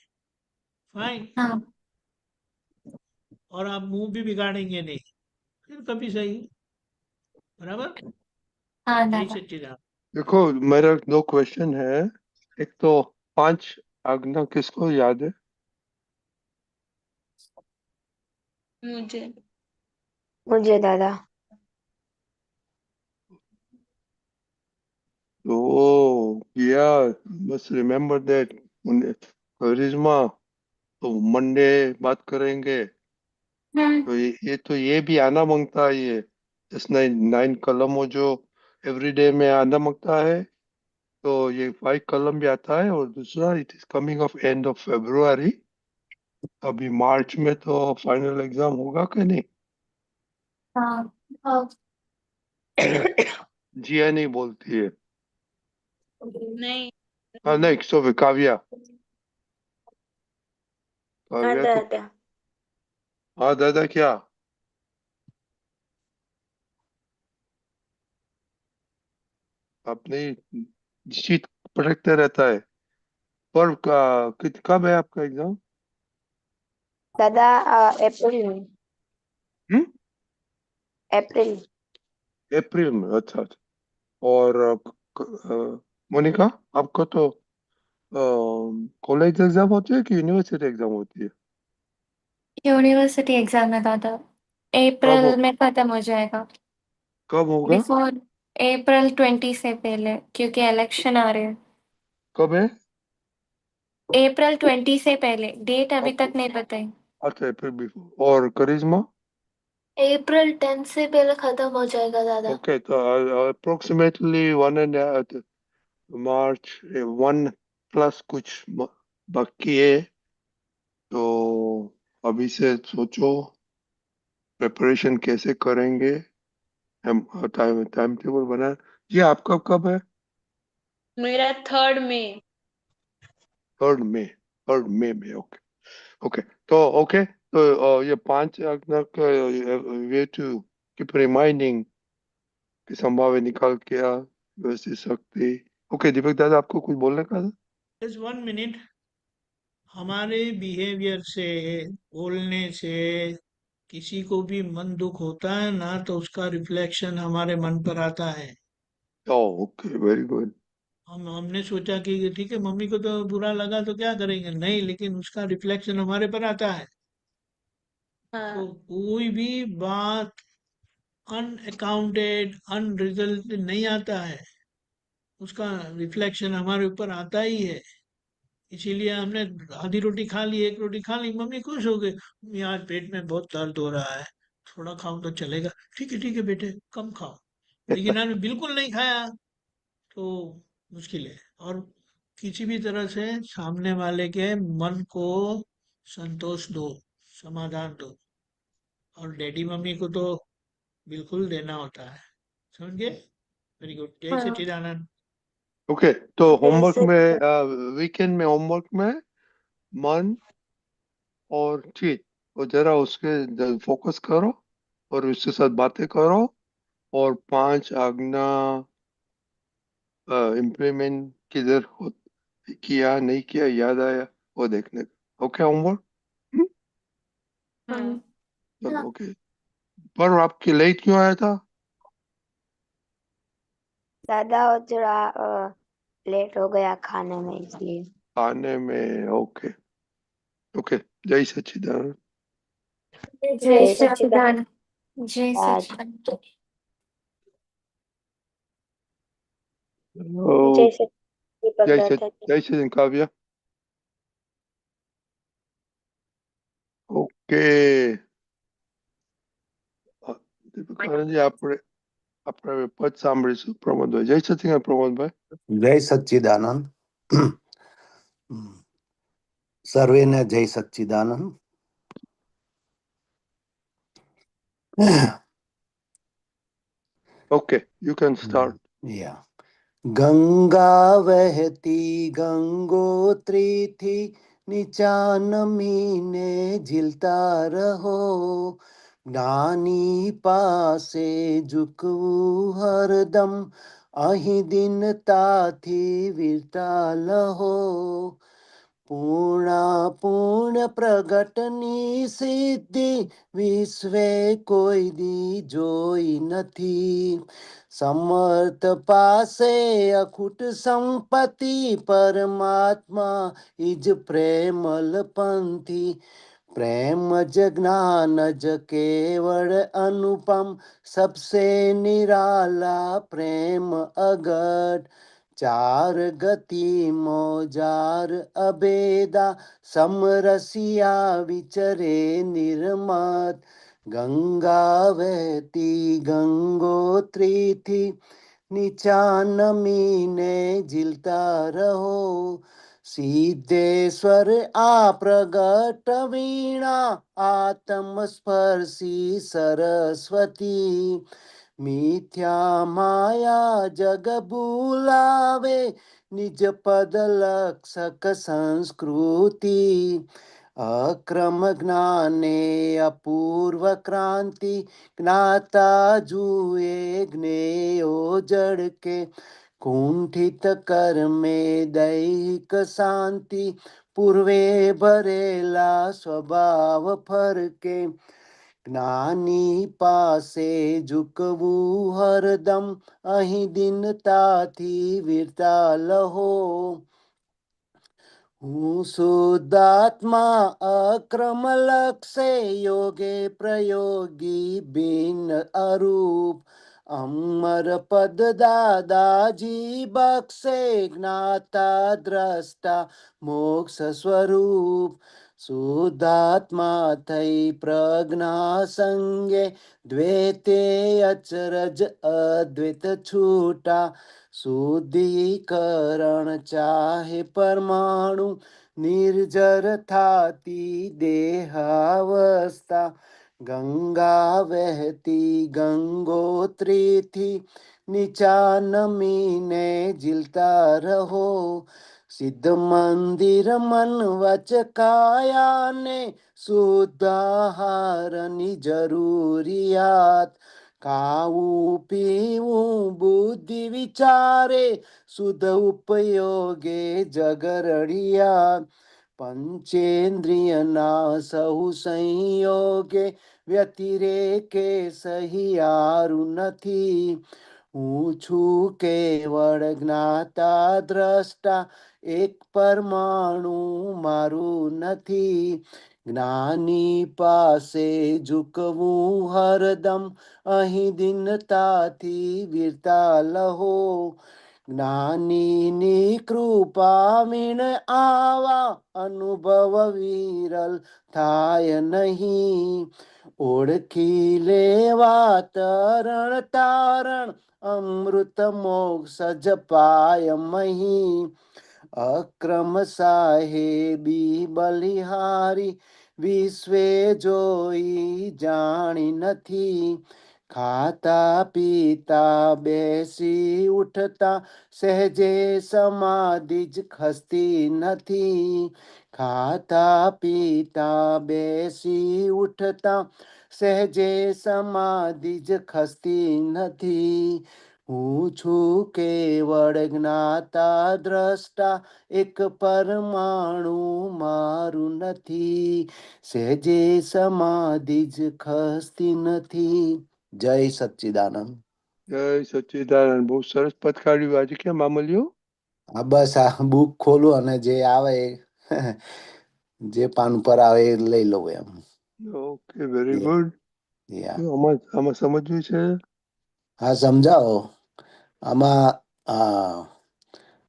फाइन। हाँ और आप मुंह भी बिगाड़ेंगे नहीं, फिर कभी सही। बराबर? हाँ जय दादा। सच्चिदानंद। देखो, मेरा 2 क्वेश्चन है। एक तो 5 आज्ञा किसको याद है? मुझे मुझे दादा। Oh, yeah, must remember that. करिश्मा, तो मंडे बात करेंगे। तो ये भी आना मांगता है, ये जस्ट 9 कलम हो जो एवरीडे में आना मांगता है। तो ये 5 कलम भी आता है, और दूसरा it is coming of end of February. अभी मार्च में तो फाइनल एग्जाम होगा कि नहीं? हाँ हाँ जिया नहीं बोलती है। नहीं। हाँ नहीं, सो काव्या, हाँ काव्या तो। दादा। हाँ दादा क्या? आपने शीट पटकते रहता है। पर कब है आपका एग्जाम? दादा अप्रैल में। हम्म? अप्रैल। अप्रैल में, अच्छा अच्छा। और मोनिका, आपको तो कॉलेज एग्जाम होती है कि यूनिवर्सिटी एग्जाम होती है? यूनिवर्सिटी एग्जाम है दादा। कब अप्रैल में खत्म हो जाएगा। कब होगा? बिफोर April 20 से पहले, क्योंकि इलेक्शन आ रहे हैं। कब है? April 20 से पहले, डेट अभी ओके, तक नहीं बताई। अच्छा अप्रैल बिफोर। और करिश्मा? April 10 से पहले खत्म हो जाएगा दादा। ओके, तो अप्रोक्सीमेटली 1 मार्च 1+ कुछ बाकी है। तो अभी से सोचो प्रिपरेशन कैसे करेंगे। हम टाइम टाइम टेबल बना। ये आपका कब है? मेरा 3rd मई। 3 मई, 3 मई में, ओके। ओके, तो ओके, तो ये 5 का वे टू कीप रिमाइंडिंग कि संभावना निकाल के आ वैसे शक्ति। ओके दीपक दादा, आपको कुछ बोलने का था? Just 1 minute. हमारे बिहेवियर से, बोलने से किसी को भी मन दुख होता है ना, तो उसका रिफ्लेक्शन हमारे मन पर आता है। Okay, very good. हमने सोचा कि ठीक है, मम्मी को तो बुरा लगा तो क्या करेंगे, नहीं, लेकिन उसका रिफ्लेक्शन हमारे पर आता है। तो हाँ। कोई भी बात अनअकाउंटेड, अनरिजल्ट नहीं आता है, उसका रिफ्लेक्शन हमारे ऊपर आता ही है। इसीलिए हमने आधी रोटी खा ली, एक रोटी खा ली, मम्मी खुश हो गई, "मम्मी, आज पेट में बहुत दर्द हो रहा है, थोड़ा खाऊं तो चलेगा, ठीक है बेटे, कम खाओ।" लेकिन हमने बिल्कुल नहीं खाया, तो मुश्किल है। और किसी भी तरह से सामने वाले के मन को संतोष दो, समाधान दो। और डैडी मम्मी को तो बिल्कुल देना होता है। समझ गए? Very good. जय हाँ। सच्चिदानंद। ओके, तो होमवर्क जैसे में वीकेंड में होमवर्क में मन और चीत, और जरा उसके फोकस करो और उसके साथ बातें करो। और 5 आज्ञा इम्प्लीमेंट किधर किया नहीं किया, याद आया वो देखने का। Okay homework. हाँ। चलो ओके। पर आपकी लेट क्यों आया था? दादा और थोड़ा लेट हो गया खाने में इसलिए। आने में, ओके। ओके, जय सच्चिदानंद। जय जय सच्चिदानंद। सच्चिदानंद। जय सच्चिदानंद। ओ, जय सच्चिदानंद दीपक दादा जी। जय सचिन काव्या। ओके, दीपक आनंद जी, આપણે પદ સાંભળીશું પ્રમોદભાઈ. જય સચિન પ્રમોદભાઈ. जय सच्चिदानंद। सर्वे ने जय Sachchidanand. Okay, you can start. या गंगा वहती गंगोत्री थी, निचान मीने झिलता रहो, ज्ञानी पासे झुकવું हरदम, અહીં દિનતાથી વિરતા લહો, પૂર્ણ પ્રગટની સિદ્ધિ વિશ્વે કોઈ દી જોઈ નથી. સમર્થ પાસે અખૂટ સંપત્તિ, પરમાત્મા ઇજ પ્રેમલ પંથી. પ્રેમ જ જ્ઞાન જ કેવળ અનુપમ, સબસે નિરાલા પ્રેમ અગટ. ચાર ગતિ મોજાર અભેદા, સમરસિયા વિચરે નિર્મત. ગંગા વહેતી ગંગોત્રીથી, નીચા નમીને ઝીલતા રહો. સિદ્ધેશ્વર આ પ્રગટ વીણા, આત્મ સ્પર્શી સરસ્વતી. મિથ્યા માયા જગ ભૂલાવે, નિજ પદ લક્ષક સંસ્કૃતિ. અક્રમ જ્ઞાને અપૂર્વ ક્રાંતિ, જ્ઞાતા જુએ જ્ઞેયો જડકે. કુંઠિત કર્મે દૈહિક શાંતિ, પૂર્વે ભરેલા સ્વભાવ ફરકે. જ્ઞાની પાસે ઝૂકવું હરદમ, અહીં દિનતાથી વીરતા લહો. હું શુદ્ધાત્મા અક્રમ લક્ષે, યોગે પ્રયોગી બિન અરૂપ. અમર પદ દાદાજી બક્ષે, જ્ઞાતા દ્રષ્ટા મોક્ષ સ્વરૂપ. શુદ્ધાત્મા થઈ પ્રજ્ઞા સંગે, દ્વૈતે અચરજ અદ્વૈત છૂટા. શુદ્ધિકરણ ચાહે પરમાણુ, નિર્જર થાતી દેહાવસ્થા. ગંગા વહેતી ગંગોત્રીથી, નીચા નમીને ઝીલતા રહો. સિદ્ધ મંદિર મન વચ કાયાને, શુદ્ધ આહારની જરૂરિયાત. ખાવું પીવું બુદ્ધિ વિચારે, શુદ્ધ ઉપયોગે જગરડિયા. પંચેન્દ્રિયના સહુ સંયોગે, વ્યતિરેકે સહિયારું નથી. હું છું કેવળ જ્ઞાતા દ્રષ્ટા, એક પરમાણુ મારું નથી. જ્ઞાની પાસે ઝૂકવું હરદમ, અહીં દિનતાથી વીરતા લહો. જ્ઞાનીની કૃપા વીણ આવા, અનુભવ વિરલ થાય નહીં. ઓળખી લેવા તરણ તારણ, અમૃત મોક્ષ જપાય મહી. અક્રમ સાહેબી બલિહારી, વિશ્વે જોઈ જાણી નથી. ખાતા પીતા બેસી ઉઠતા, સહેજે સમાધિ જ ખસતી નથી. ખાતા પીતા બેસી ઉઠતા, સહેજે સમાધિ જ ખસતી નથી. હું છું કેવળ જ્ઞાતા દ્રષ્ટા, એક પરમાણુ મારું નથી. સહેજે સમાધિ જ ખસતી નથી. જય સચ્ચિદાનંદ. જય સચ્ચિદાનંદ. બહુ સરસ પદ કાઢ્યું. આજે કેમ આમલ્યું? હા, બસ આ બુક ખોલું અને જે આવે એ જે પાન પર આવે એ લઈ લઉં એમ. Okay, very good. યા. આમાં સમજવું છે. હા, સમજાવો. આમાં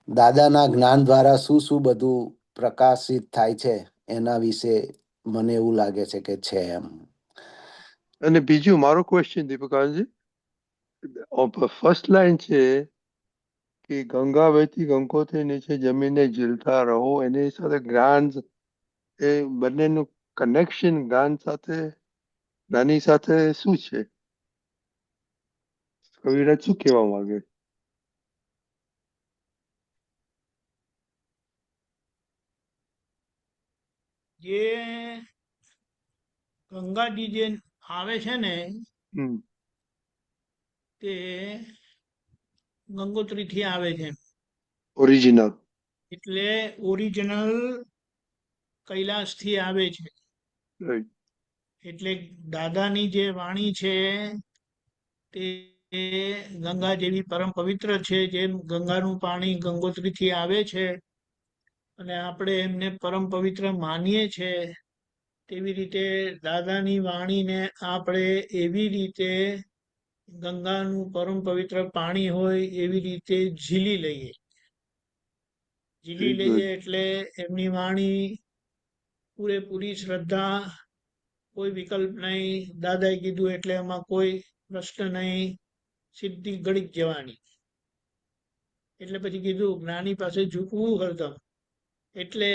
દાદાના જ્ઞાન દ્વારા શું શું બધું પ્રકાશિત થાય છે એના વિશે મને એવું લાગે છે કે છે એમ. અને બીજું મારો ક્વેશ્ચન દીપકાનજી, ફર્સ્ટ લાઈન છે કે ગંગા વહેતી ગંગોત્રી નીચે જમીને ઝીલતા રહો, એની સાથે જ્ઞાન, એ બંનેનું કનેક્શન જ્ઞાન સાથે, જ્ઞાની સાથે શું છે? કવિરાજ શું કહેવા માંગે? જે ગંગાજી જે આવે છે ને તે ગંગોત્રી થી આવે છે, ઓરિજિનલ. એટલે ઓરિજિનલ કૈલાસથી આવે છે. રાઈટ. એટલે દાદાની જે વાણી છે તે ગંગા જેવી પરમ પવિત્ર છે. જેમ ગંગાનું પાણી ગંગોત્રીથી આવે છે અને આપણે એમને પરમ પવિત્ર માનીએ છે, તેવી રીતે દાદાની વાણીને આપણે એવી રીતે ગંગાનું પરમ પવિત્ર પાણી હોય એવી રીતે ઝીલી લઈએ. ઝીલી લઈએ એટલે એમની વાણી પૂરેપૂરી શ્રદ્ધા, કોઈ વિકલ્પ નહીં. દાદાએ કીધું એટલે એમાં કોઈ પ્રશ્ન નહીં, સીધી ગળિક જવાની. એટલે પછી કીધું જ્ઞાની પાસે ઝૂકવું હરદમ. એટલે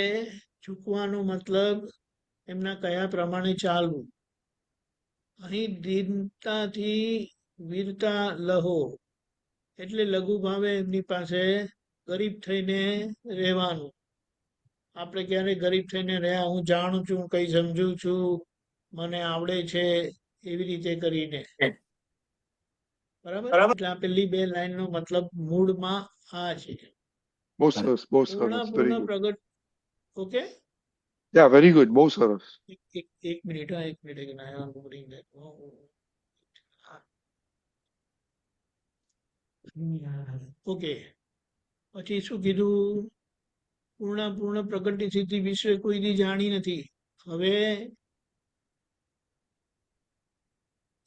ઝૂકવાનો મતલબ એમના કયા પ્રમાણે ચાલવું. અહીં દીનતાથી વીરતા લહો, એટલે લઘુ ભાવે એમની પાસે ગરીબ થઈને રહેવાનું. આપણે ક્યારે ગરીબ થઈને રહ્યા, હું જાણું છું, કઈ સમજું છું, મને આવડે છે, એવી રીતે કરીને. બરાબર. એટલે આ પેલી બે લાઈનનો મતલબ મૂળમાં આ છે. બહુ સરસ, બહુ સરસ. વેરી પૂર્ણ ગુડ. પ્રગટ. ઓકે, યા વેરી ગુડ, બહુ સરસ. એક મિનિટ, એક મિનિટ. ઓકે, પછી શું કીધું? પૂર્ણ પ્રગટની સ્થિતિ વિશે કોઈ દી જાણી નથી. હવે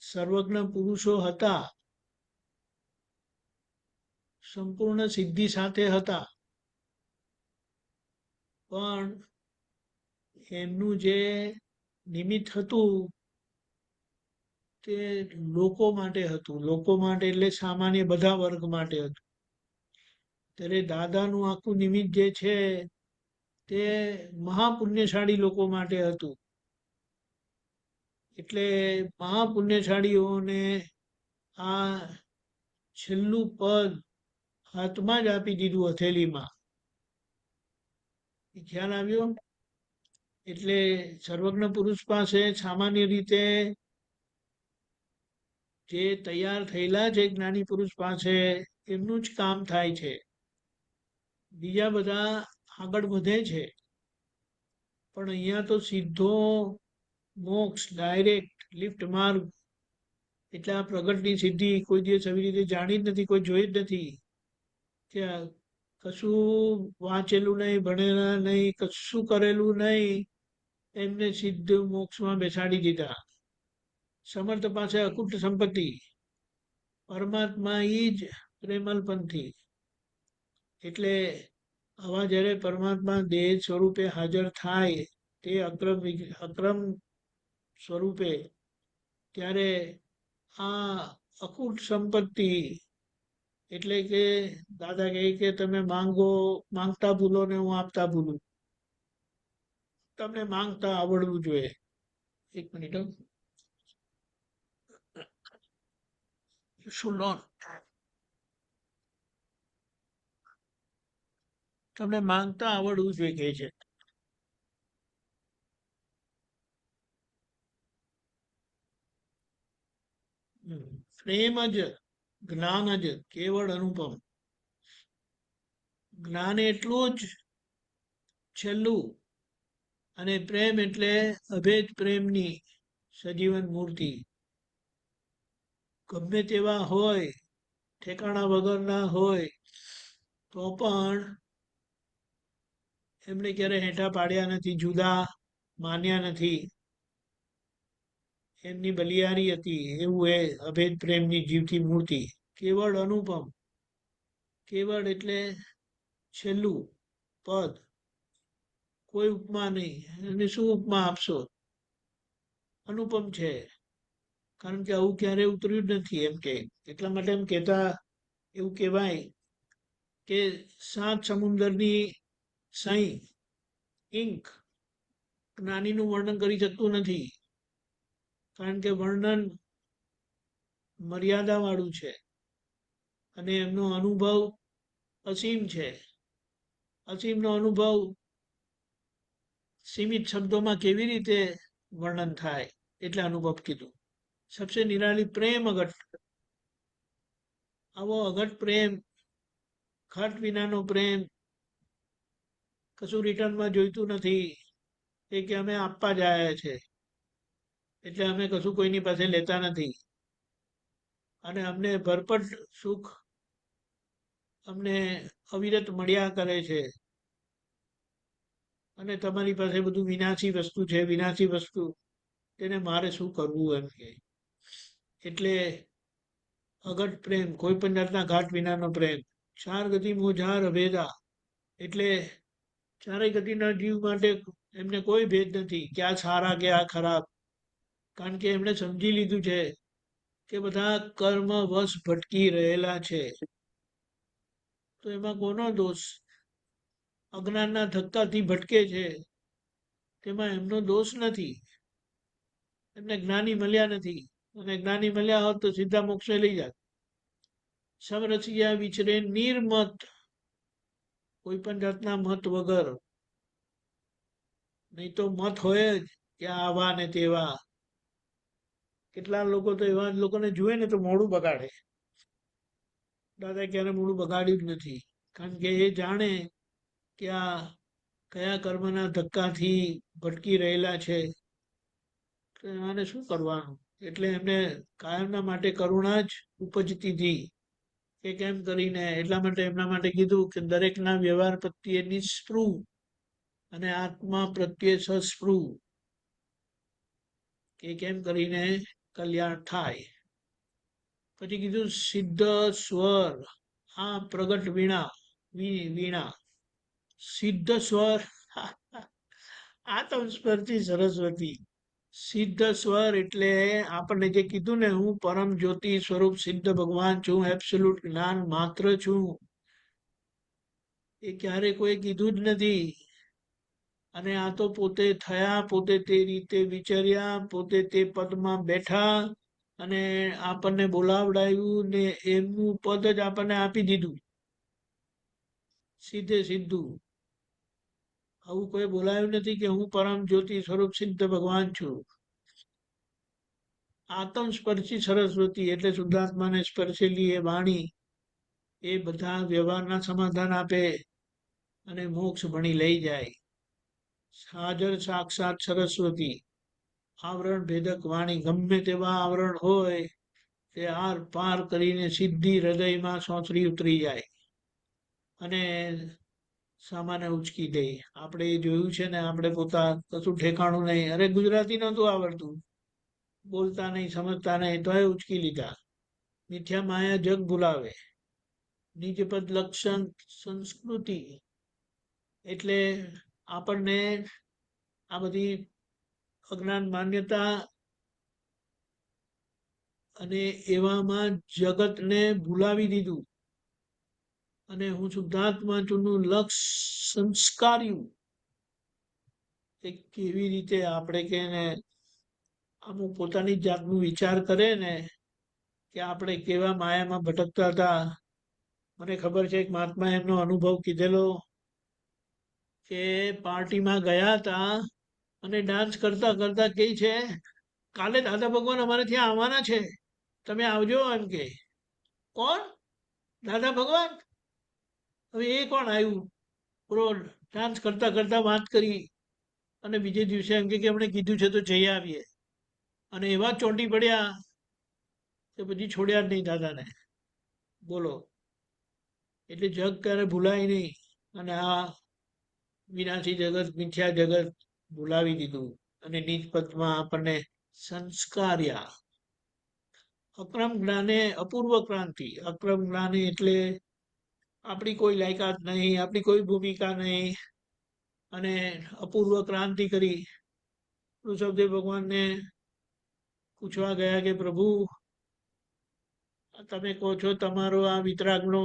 સર્વજ્ઞ પુરુષો હતા, સંપૂર્ણ સિદ્ધિ સાથે હતા, પણ એમનું જે નિમિત્ત હતું તે લોકો માટે હતું. લોકો માટે એટલે સામાન્ય બધા વર્ગ માટે હતું. ત્યારે દાદાનું આખું નિમિત્ત જે છે તે મહાપુણ્યશાળી લોકો માટે હતું. એટલે મહાપુણ્યશાળીઓને આ છેલ્લું પદ હાથમાં જ આપી દીધું, હથેલીમાં. ખ્યાલ આવ્યો? એટલે સર્વજ્ઞ પુરુષ પાસે સામાન્ય રીતે જે તૈયાર થયેલા છે જ્ઞાની પુરુષ પાસે એમનું જ કામ થાય છે. બીજા બધા આગળ વધે છે, પણ અહીંયા તો સીધો મોક્ષ, ડાયરેક્ટ લિફ્ટ માર્ગ. એટલે આ પ્રગટની સિદ્ધિ કોઈ દિવસ આવી રીતે જાણી જ નથી, કોઈ જોઈ જ નથી. કે કશું વાંચેલું નહીં, ભણેલા નહીં, કશું કરેલું નહીં, એમને સીધું મોક્ષમાં બેસાડી દીધા. સમર્થ પાસે અકૂટ સંપત્તિ, પરમાત્મા ઈ જ પ્રેમલપંથી. એટલે આવા જ્યારે પરમાત્મા દેહ સ્વરૂપે હાજર થાય, તે અક્રમ સ્વરૂપે, ત્યારે આ અકૂટ સંપત્તિ, એટલે કે દાદા કહે કે તમે માંગતા ભૂલો ને હું આપતા ભૂલું. તમને માંગતા આવડવું જોઈએ. એક મિનિટ. શું લોન? તમને માંગતા આવડવું જોઈએ કે છે. પ્રેમ જ, જ્ઞાન જ, કેવળ અનુપમ. જ્ઞાન એટલું જ છેલ્લું, અને પ્રેમ એટલે અભેદ પ્રેમની સજીવન મૂર્તિ. ગમે તેવા હોય, ઠેકાણા વગરના હોય, તો પણ એમને ક્યારે હેઠા પાડ્યા નથી, જુદા માન્યા નથી. એમની બલિયારી હતી, એવું એ અભેદ પ્રેમની જીવતી મૂર્તિ. કેવળ અનુપમ. કેવળ એટલે છેલ્લું પદ, કોઈ ઉપમા નહીં. એને શું ઉપમા આપશો? અનુપમ છે, કારણ કે આવું ક્યારે ઉતર્યું જ નથી એમ કે. એટલા માટે એમ કહેતા, એવું કહેવાય કે 7 સમુદ્રની સહી, ઇંક, જ્ઞાનીનું વર્ણન કરી શકતું નથી, કારણ કે વર્ણન મર્યાદા વાળું છે અને એમનો અનુભવ અસીમ છે. અસીમનો અનુભવ સીમિત શબ્દોમાં કેવી રીતે વર્ણન થાય, એટલે અનુભવ કીધું. સબસે નિરાળી પ્રેમ અઘટ. આવો અઘટ પ્રેમ, ઘટ વિનાનો પ્રેમ, કશું રિટર્નમાં જોઈતું નથી. એ કે અમે આપવા જ આવ્યા છે, એટલે અમે કશું કોઈની પાસે લેતા નથી, અને અમને ભરપટ સુખ અમને અવિરત મળ્યા કરે છે, અને તમારી પાસે બધું વિનાશી વસ્તુ છે, વિનાશી વસ્તુ, તેને મારે શું કરવું એમ કે. એટલે અગટ પ્રેમ, કોઈ પણ જાતના ઘાટ વિનાનો પ્રેમ. ચાર ગતિ મોજાર અભેદા, એટલે ચારેય ગતિના જીવ માટે એમને કોઈ ભેદ નથી, ક્યાં સારા કે આ ખરાબ, કારણ કે એમણે સમજી લીધું છે કે બધા કર્મ વશ ભટકી રહેલા છે. તો એમાં કોનો દોષ? અજ્ઞાનના ધક્કાથી ભટકે છે, તેમાં એમનો દોષ નથી. એમને જ્ઞાની મળ્યા નથી, અને જ્ઞાની મળ્યા હોત તો સીધા મોક્ષે લઈ જાત. સમરસિયા વિચરે નિર્મત, કોઈ પણ જાતના મત વગર. નહીં તો મત હોય જ કે આવા ને તેવા. કેટલા લોકો તો એવા લોકોને જુએ ને તો મોડું બગાડે. દાદા ક્યારે મોડું બગાડ્યું જ નથી, કારણ કે એ જાણે કે આ કયા કર્મના ધક્કાથી ભટકી રહેલા છે, તો એમને શું કરવાનું. એટલે એમને કાયમના માટે કરુણા જ ઉપજતી હતી, કે કેમ કરીને. એટલા માટે એમના માટે કીધું કે દરેકના વ્યવહાર પ્રત્યે નિસ્પૃહ અને આત્મા પ્રત્યે સસ્પૃહ, કે કેમ કરીને કલ્યાણ થાય. પછી કીધું સિદ્ધ સ્વર, આ પ્રગટ વીણા, વીણા સિદ્ધ સ્વર, આતમ સ્પર્શી સરસ્વતી. સિદ્ધ સ્વર એટલે આપણને જે કીધું ને, હું પરમ જ્યોતિ સ્વરૂપ સિદ્ધ ભગવાન છું, એબ્સોલ્યુટ જ્ઞાન માત્ર છું, એ ક્યારે કોઈ કીધું જ નથી. અને આ તો પોતે થયા, પોતે તે રીતે વિચાર્યા, પોતે તે પદમાં બેઠા, અને આપણને બોલાવડાયું ને એમનું પદ જ આપણને આપી દીધું, સીધે સીધું. આવું કોઈ બોલાયું નથી કે હું પરમ જ્યોતિ સ્વરૂપ સિદ્ધ ભગવાન છું. આતમ સ્પર્શી સરસ્વતી એટલે શુદ્ધાત્માને સ્પર્શેલી એ વાણી, એ બધા વ્યવહારના સમાધાન આપે અને મોક્ષ ભણી લઈ જાય. હાજર સાક્ષાત સરસ્વતી, આવરણ ભેદક વાણી, ગમે તેવા આવરણ હોય તે આર પાર કરીને સીધી હૃદયમાં સોંસરી ઉતરી જાય અને સામાન્ય ઉચકી દે. આપણે એ જોયું છે ને, આપણે પોતા કશું ઠેકાણું નહીં. અરે ગુજરાતી નહોતું આવડતું, બોલતા નહીં, સમજતા નહીં, તો એ ઉચકી લીધા. મિથ્યા માયા જગ ભૂલાવે. નિજપદ લક્ષણ સંસ્કૃતિ, એટલે આપણને આ બધી અજ્ઞાન માન્યતા અને એવામાં જગતને ભૂલાવી દીધું, અને હું શુદ્ધાત્મા છું લક્ષ સંસ્કાર્યું. એ કેવી રીતે આપણે કે અમુક પોતાની જાતનું વિચાર કરે ને, કે આપણે કેવા માયામાં ભટકતા હતા. મને ખબર છે, એક મહાત્મા એમનો અનુભવ કીધેલો, કે પાર્ટીમાં ગયા હતા અને ડાન્સ કરતા કરતા કહે છે, કાલે દાદા ભગવાન અમારે ત્યાં આવવાના છે, તમે આવજો એમ કે. કોણ? દાદા ભગવાન. હવે એ કોણ આવ્યું? પૂરો ડાન્સ કરતા કરતા વાત કરી, અને બીજે દિવસે એમ કે અમને કીધું છે તો જઈ આવીએ. અને એવા ચોંટી પડ્યા કે પછી છોડ્યા જ નહીં દાદાને. બોલો. એટલે જગ ક્યારે ભૂલાય નહીં, અને આ વિનાશી જગત, મિથ્યા જગત ભૂલાવી દીધું, અને નિજ પદમાં આપણને સંસ્કાર્યા. અક્રમ જ્ઞાને અપૂર્વ ક્રાંતિ. અક્રમ જ્ઞાને એટલે આપણી કોઈ લાયકાત નહીં, આપણી કોઈ ભૂમિકા નહીં, અને અપૂર્વ ક્રાંતિ કરી. ઋષભદેવ ભગવાનને પૂછવા ગયા કે પ્રભુ, તમે કહો છો તમારો આ વિતરાગનો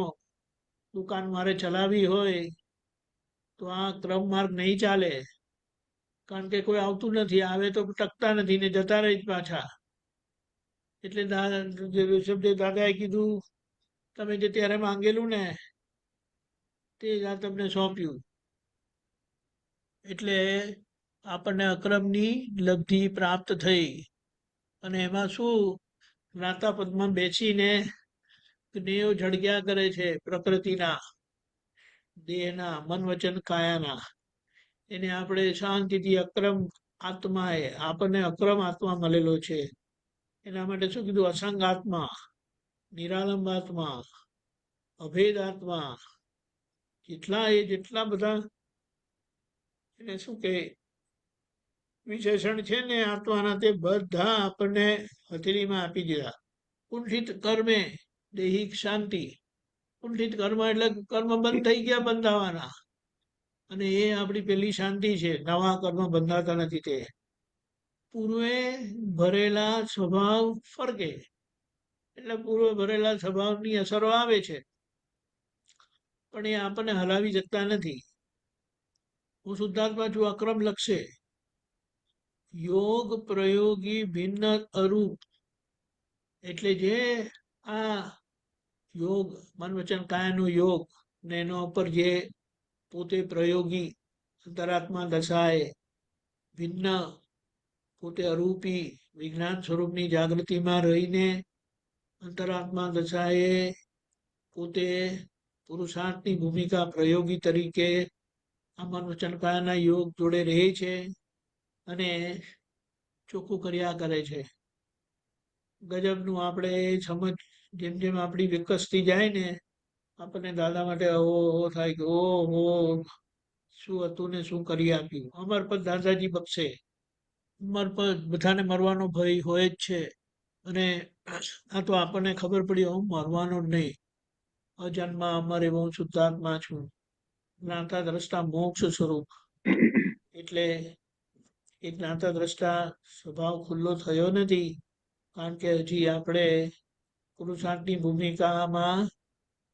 દુકાન મારે ચલાવી હોય તો આ ક્રમ માર્ગ નહીં ચાલે, કારણ કે કોઈ આવતું નથી, આવે તો ટકતા નથી ને જતા રહી પાછા. એટલે ઋષભદેવ દાદાએ કીધું, તમે જે ત્યારે માંગેલું ને તે જ આ તમને સોંપ્યું. એટલે આપણને અક્રમની લબ્ધિ પ્રાપ્ત થઈ. અને એમાં શું, જ્ઞાતા પદમાં બેસીને જ્ઞેયો ઝળગ્યા કરે છે, પ્રકૃતિના, દેહના, મન વચન કાયાના. એને આપણે શાંતિથી અક્રમ આત્મા એ આપણને અક્રમ આત્મા મળેલો છે. એના માટે શું કીધું? અસંગ આત્મા, નિરાલંબ આત્મા, અભેદ આત્મા, જેટલા બધા એને શું કે વિશેષણ છે ને આત્માના, તે બધા આપણને હથેળીમાં આપી દીધા. કુંઠિત કર્મે દૈહિક શાંતિ. કુંઠિત કર્મ એટલે કર્મ બંધ થઈ ગયા બંધાવાના, અને એ આપણી પેલી શાંતિ છે. નવા કર્મ બંધાતા નથી. તે પૂર્વે ભરેલા સ્વભાવ ફરકે, એટલે પૂર્વે ભરેલા સ્વભાવની અસરો આવે છે, પણ એ આપણને હલાવી શકતા નથી. હું શુદ્ધાત્મા છું, અક્રમ લક્ષે. યોગ પ્રયોગી ભિન્ન અરૂપ, એટલે જે આ યોગ મન વચન કાયાનો યોગ ને એનો ઉપર જે પોતે પ્રયોગી અંતરાત્મા દશાએ ભિન્ન, પોતે અરૂપી વિજ્ઞાન સ્વરૂપની જાગૃતિમાં રહીને અંતરાત્મા દશાએ પોતે પુરુષાર્થની ભૂમિકા પ્રયોગી તરીકે આ મન વચન કાયાના યોગ જોડે રહે છે અને ચોખ્ખું કર્યા કરે છે. ગજબનું આપણે સમજ જેમ જેમ આપણી વિકસતી જાય ને, આપણને દાદા માટે ઓહો થાય કે ઓહો શું હતું ને શું કરી આપ્યું. અમર પર દાદાજી બક્ષે. ઉંમર પર બધાને મરવાનો ભય હોય જ છે, અને આ તો આપણને ખબર પડી હું મરવાનો જ નહીં, અજન્મા અમર એવો હું શુદ્ધાત્મા છું, જ્ઞાતા દ્રષ્ટા મોક્ષ સ્વરૂપ. એટલે એ જ્ઞાતા દ્રષ્ટા સ્વભાવ ખુલ્લો થયો નથી, કારણ કે હજી આપણે પુરુષાર્થની ભૂમિકામાં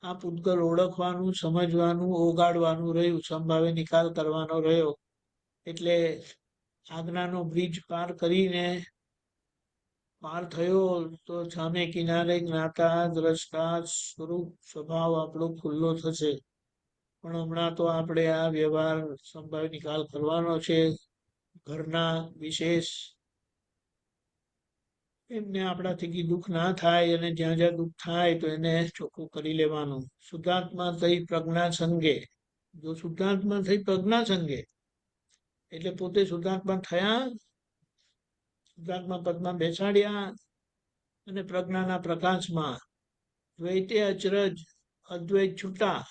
આ પૂતગલ ઓળખવાનું, સમજવાનું, ઓગાળવાનું રહ્યું, સંભાવે નિકાલ કરવાનો રહ્યો. એટલે આજ્ઞાનો બ્રિજ પાર કરીને પાર થયો તો સામે કિનારે જ્ઞાતા દ્રષ્ટા સ્વરૂપ સ્વભાવ આપણો ખુલ્લો થશે. પણ હમણાં તો આપણે આ વ્યવહાર સંભાવે નિકાલ કરવાનો છે. ઘરના વિશેષ એમને આપણાથી દુઃખ ના થાય, અને જ્યાં જ્યાં દુઃખ થાય તો એને ચોખ્ખું કરી લેવાનું. શુદ્ધાત્મા થઈ પ્રજ્ઞા સંગે. જો શુદ્ધાત્મા થઈ પ્રજ્ઞા સંગે એટલે પોતે શુદ્ધાત્મા થયા, શુદ્ધાત્મા પદમાં બેસાડ્યા, અને પ્રજ્ઞાના પ્રકાશમાં દ્વૈતે અચરજ અદ્વૈત છૂટા.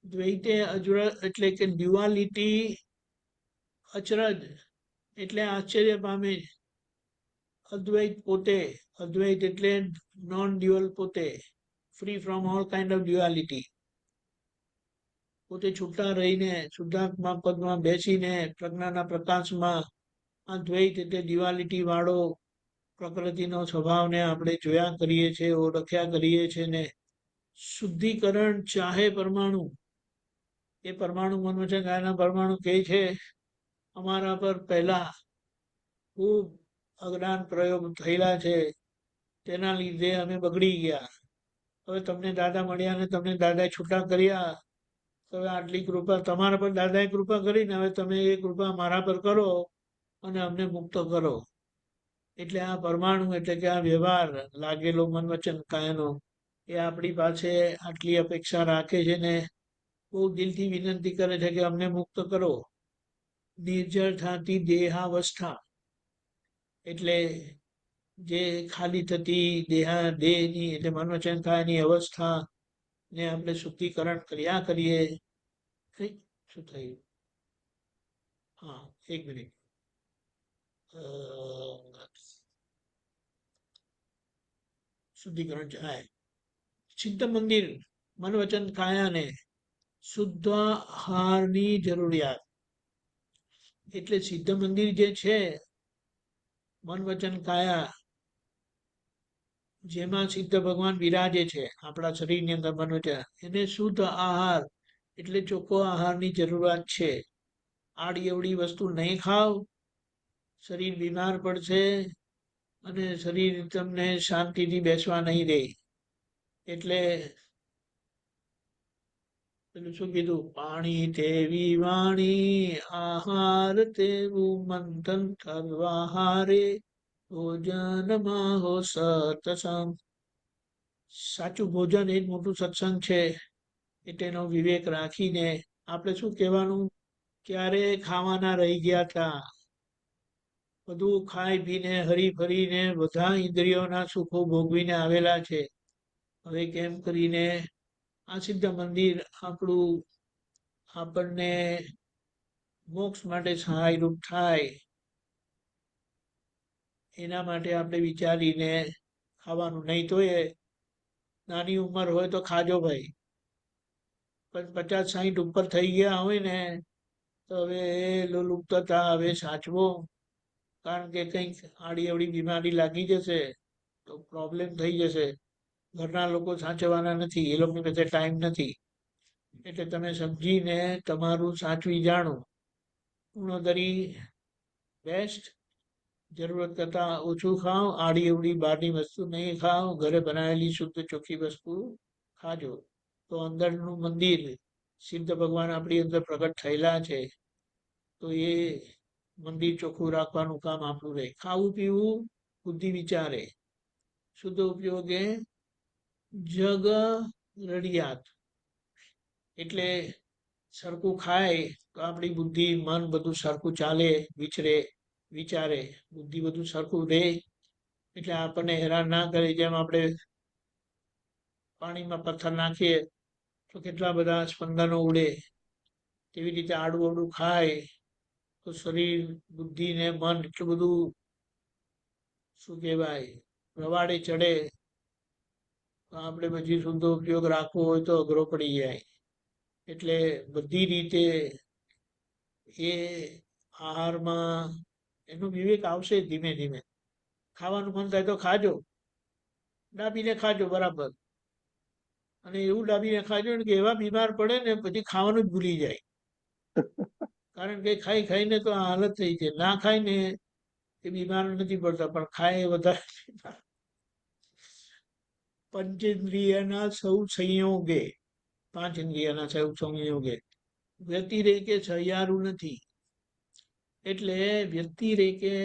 દ્વૈતે અચરજ એટલે કે ડ્યુઆલિટી, અચરજ એટલે આશ્ચર્ય પામે. અદ્વૈત પોતે, અદ્વૈત એટલે નોન ડ્યુઅલ પોતે, free from all kind of duality. પોતે છૂટા રહીને શુદ્ધાત્મા પદમાં બેસીને પ્રજ્ઞાના પ્રકાશમાં આ દ્વૈત એટલે ડ્યુઆલિટી વાળો પ્રકૃતિનો સ્વભાવને આપણે જોયા કરીએ છીએ, ઓળખ્યા કરીએ છીએ ને શુદ્ધિકરણ ચાહે પરમાણુ. એ પરમાણુ મન વચન કાયાના પરમાણુ કહે છે અમારા પર પહેલા ખૂબ અજ્ઞાન પ્રયોગ થયેલા છે, તેના લીધે અમે બગડી ગયા. હવે તમને દાદા મળ્યા ને તમને દાદાએ છૂટા કર્યા. હવે આટલી કૃપા તમારા પર દાદાએ કૃપા કરીને હવે તમે એ કૃપા મારા પર કરો અને અમને મુક્ત કરો. એટલે આ પરમાણુ એટલે કે આ વ્યવહાર લાગેલો મન વચન કાયાનો એ આપણી પાસે આટલી અપેક્ષા રાખે છે ને બહુ દિલથી વિનંતી કરે છે કે અમને મુક્ત કરો. નિર્જળ થતી દેહાવસ્થા એટલે જે ખાલી થતી દેહની એટલે મન વચન કાયાની અવસ્થા ને આપણે શુદ્ધિકરણ કર્યા કરીએ. શું થયું? હા, એક મિનિટ. શુદ્ધિકરણ જાય. સિદ્ધ મંદિર મન વચન કાયાને શુદ્ધ આહારની જરૂરિયાત. એટલે સિદ્ધ મંદિર જે છે મન વચન કાયા, જેમાં સિદ્ધ ભગવાન બિરાજે છે આપણા શરીરની અંદર મન વચન, એને શુદ્ધ આહાર એટલે ચોખ્ખો આહારની જરૂરિયાત છે. આડી અવળી વસ્તુ નહીં ખાવ, શરીર બીમાર પડશે અને શરીર તમને શાંતિથી બેસવા નહીં દે. એટલે પેલું શું કીધું? પાણી તેવી વાણી, આહાર તેવું મંથન કરવા હારે, ભોજનમાં હો સત્સંગ. સાચું ભોજન એ જ મોટું સત્સંગ છે. એટલે એનો વિવેક રાખીને આપણે શું કહેવાનું? ક્યારે ખાવાના રહી ગયા હતા, બધું ખાઈ પીને હરી ફરીને બધા ઇન્દ્રિયોના સુખો ભોગવીને આવેલા છે. હવે કેમ કરીને આ સિદ્ધ મંદિર આપણને મોક્ષ માટે સહાયરૂપ થાય, એના માટે આપણે વિચારીને ખાવાનું. નહીં તો એ નાની ઉંમર હોય તો ખાજો ભાઈ, પણ 50-60 ઉપર થઈ ગયા હોય ને તો હવે લુપ્તતા હવે સાચવો, કારણ કે કંઈક આડી અવડી બીમારી લાગી જશે તો પ્રોબ્લેમ થઈ જશે. ઘરના લોકો સાચવવાના નથી, એ લોકોની પાસે ટાઈમ નથી. એટલે તમે સમજીને તમારું સાચવી જાણો. ઉણોદરી બેસ્ટ, જરૂરત કરતાં ઓછું ખાઓ, આડી અવડી બહારની વસ્તુ નહીં ખાઓ, ઘરે બનાવેલી શુદ્ધ ચોખ્ખી વસ્તુ ખાજો. તો અંદરનું મંદિર સિદ્ધ ભગવાન આપણી અંદર પ્રગટ થયેલા છે, તો એ મંદિર ચોખ્ખું રાખવાનું કામ આપણું રહે. ખાવું પીવું બુદ્ધિ વિચારે, શુદ્ધ ઉપયોગે જગ રડિયાત. એટલે સરખું ખાય તો આપણી બુદ્ધિ મન બધું સરખું ચાલે, વિચારે, બુદ્ધિ બધું સરખું રહે. એટલે આપણને હેરાન ના કરે. જેમ આપણે પાણીમાં પથ્થર નાખીએ તો કેટલા બધા સ્પંદનો ઉડે, તેવી રીતે આડું અવડું ખાય તો શરીર, બુદ્ધિ ને મન એટલું બધું શું કહેવાય રવાડે ચડે. તો આપણે પછી શુદ્ધ ઉપયોગ રાખવો હોય તો અઘરો પડી જાય. એટલે બધી રીતે એ આહારમાં એનો વિવેક આવશે ધીમે ધીમે. ખાવાનું મન થાય તો ખાજો, ડાબીને ખાજો બરાબર, અને એવું ડાબીને ખાજો ને કે એવા બીમાર પડે ને પછી ખાવાનું જ ભૂલી જાય. કારણ કે ખાઈ ખાઈને તો આ હાલત થઈ છે. ના ખાય ને એ બીમાર નથી પડતા, પણ ખાય વધારે. પંચેન્દ્રિયના સૌ સંયોગે, 5 ઇન્દ્રિયના સૌ સંયોગે વ્યતિરેકે સહિયારું નથી. એટલે વ્યતિરેકે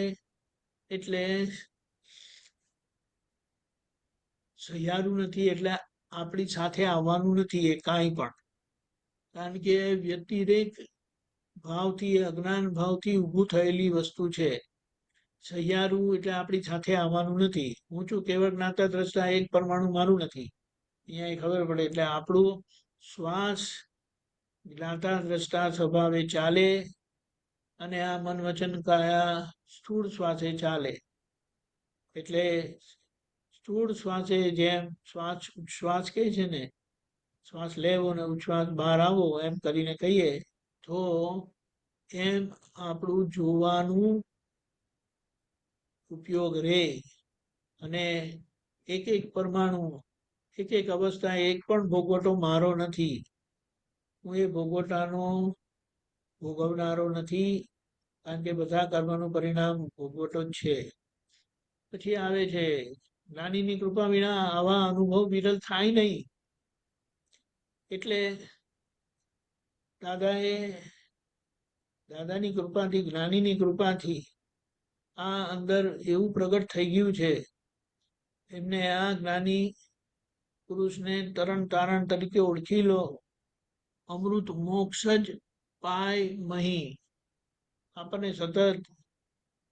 એટલે સહિયારું નથી, એટલે આપણી સાથે આવવાનું નથી એ કાંઈ પણ. કારણ કે વ્યતિરેક ભાવથી, અજ્ઞાન ભાવથી ઊભું થયેલી વસ્તુ છે. સહિયારું એટલે આપણી સાથે આવવાનું નથી. હું છું કેવળ જ્ઞાતા દ્રષ્ટા, એક પરમાણુ મારું નથી, અહીંયા ખબર પડે. એટલે આપણું શ્વાસ જ્ઞાતા દ્રષ્ટા સ્વભાવે ચાલે, અને આ મન વચન કાયા સ્થૂળ શ્વાસે ચાલે. એટલે સ્થૂળ શ્વાસે જેમ શ્વાસ કહે છે ને, શ્વાસ લેવો ને ઉચ્છ્વાસ બહાર આવો એમ કરીને કહીએ, તો એમ આપણું જોવાનું ઉપયોગ રહે. અને એક એક પરમાણુ, એક એક અવસ્થા, એક પણ ભોગવટો મારો નથી. હું એ ભોગવટાનો ભોગવનારો નથી, કારણ કે બધા કર્મનું પરિણામ ભોગવટો જ છે. પછી આવે છે જ્ઞાનીની કૃપા વિના આવા અનુભવ વિરલ થાય નહીં. એટલે દાદાની કૃપાથી, જ્ઞાનીની કૃપાથી આ અંદર એવું પ્રગટ થઈ ગયું છે. એમને આ જ્ઞાની પુરુષને તરણ તારણ તરીકે ઓળખી લો. અમૃત મોક્ષ જ પાય મહી, આપણને સતત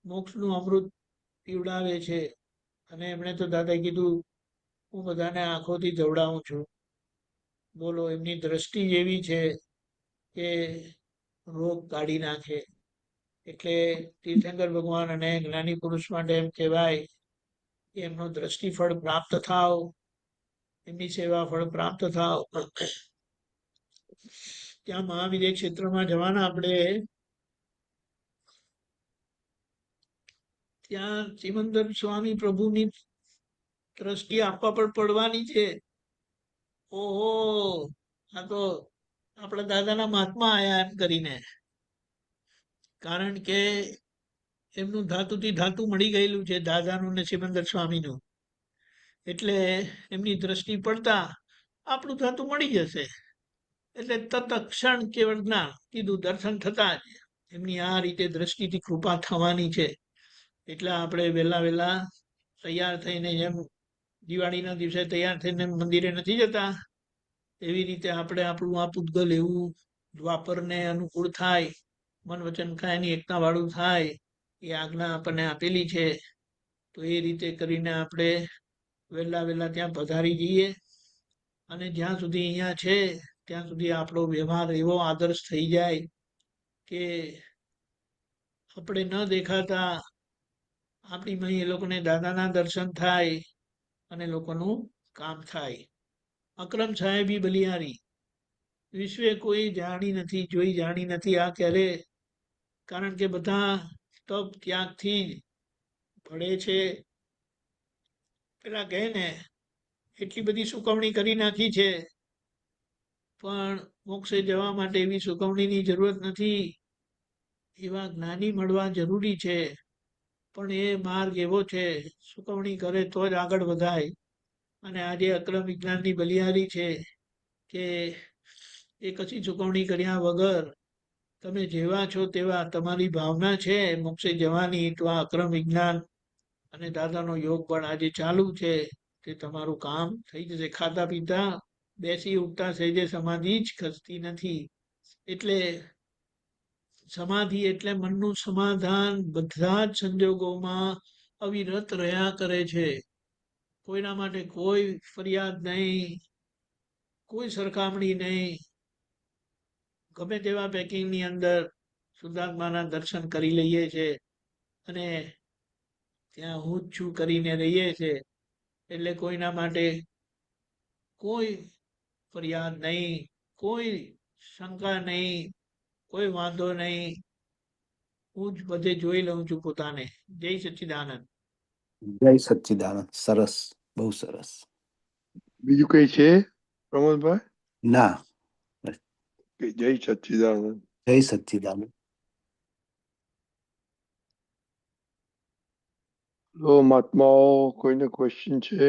મોક્ષનું અમૃત પીવડાવે છે. અને એમણે તો દાદાએ કીધું, હું બધાને આંખોથી જવડાવું છું. બોલો, એમની દ્રષ્ટિ એવી છે કે રોગ કાઢી નાખે. એટલે તીર્થંકર ભગવાન અને જ્ઞાની પુરુષ માટે એમ કહેવાય કે એમનો દ્રષ્ટિફળ પ્રાપ્ત થાવ, એમની સેવા ફળ પ્રાપ્ત થાવ. ત્યાં મહાવિદ્ય ક્ષેત્રમાં જવાના આપણે, ત્યાં સિમંદર સ્વામી પ્રભુની દ્રષ્ટિ આપવા પણ પડવાની છે. ઓહો, આ તો આપણા દાદાના મહાત્મા આયા એમ કરીને. કારણ કે એમનું ધાતુથી ધાતુ મળી ગયેલું છે, દાદાનું ને સિમંદર સ્વામીનું. એટલે એમની દ્રષ્ટિ પડતા આપણું ધાતુ મળી જશે. એટલે તત્ક્ષણ કેવળ જ્ઞાન કીધું, દર્શન થતા જ એમની આ રીતે દ્રષ્ટિથી કૃપા થવાની છે. એટલે આપણે વહેલા તૈયાર થઈને, જેમ દિવાળીના દિવસે તૈયાર થઈને મંદિરે નથી જતા, એવી રીતે આપણે આપણું આ પૂતગલ એવું દ્વાપરને અનુકૂળ થાય મન વચન કાયની એકતા વાળું થાય એ આજ્ઞા આપણને આપેલી છે. તો એ રીતે કરીને આપણે વહેલા ત્યાં પધારી જઈએ અને જ્યાં સુધી અહીંયા છે ત્યાં સુધી આપણો વ્યવહાર એવો આદર્શ થઈ જાય કે આપણે ન દેખાતા આપણી મહી એ લોકોને દાદાના દર્શન થાય અને લોકોનું કામ થાય. અકરમ સાહેબી બલિહારી વિશ્વે કોઈ જાણી નથી, જોઈ જાણી નથી આ ક્યારે, કારણ કે બધા તપ ત્યાગથી ભળે છે. પેલા કહે ને એટલી બધી સુકવણી કરી નાખી છે, પણ મોક્ષે જવા માટે એવી સુકવણીની જરૂરત નથી. એવા જ્ઞાની મળવા જરૂરી છે, પણ એ માર્ગ એવો છે સુકવણી કરે તો જ આગળ વધાય. અને આજે અક્રમ વિજ્ઞાનની બલિહારી છે કે એ કશી ચૂકવણી કર્યા વગર તમે જેવા છો તેવા તમારી ભાવના છે મોક્ષે જવાની, તો આ અક્રમ વિજ્ઞાન અને દાદાનો યોગ પણ આજે ચાલુ છે તે તમારું કામ થઈ જશે. ખાતા પીતા બેસી ઉઠતા સહેજે સમાધિ જ ખસતી નથી. એટલે સમાધિ એટલે મનનું સમાધાન બધા જ સંજોગોમાં અવિરત રહ્યા કરે છે. કોઈના માટે કોઈ ફરિયાદ નહીં, કોઈ સરખામણી નહીં. ગમે તેવા પેકિંગની અંદર શુદ્ધાત્માના દર્શન કરી લઈએ છે અને ત્યાં હું જ છું કરીને રહીએ છે. એટલે કોઈના માટે કોઈ ફરિયાદ નહીં, કોઈ શંકા નહીં, કોઈ વાંધો નહીં. હું જ બધે જોઈ લઉં છું પોતાને. જય સચ્ચિદાનંદ. જય સચ્ચિદાનંદ. સરસ, બહુ સરસ. બીજું કઈ છે પ્રમોદભાઈ? ના, જય સચ્ચિદાનંદ. જય સચ્ચિદાનંદ. લો મહાત્માઓ, કોઈને ક્વેશ્ચન છે?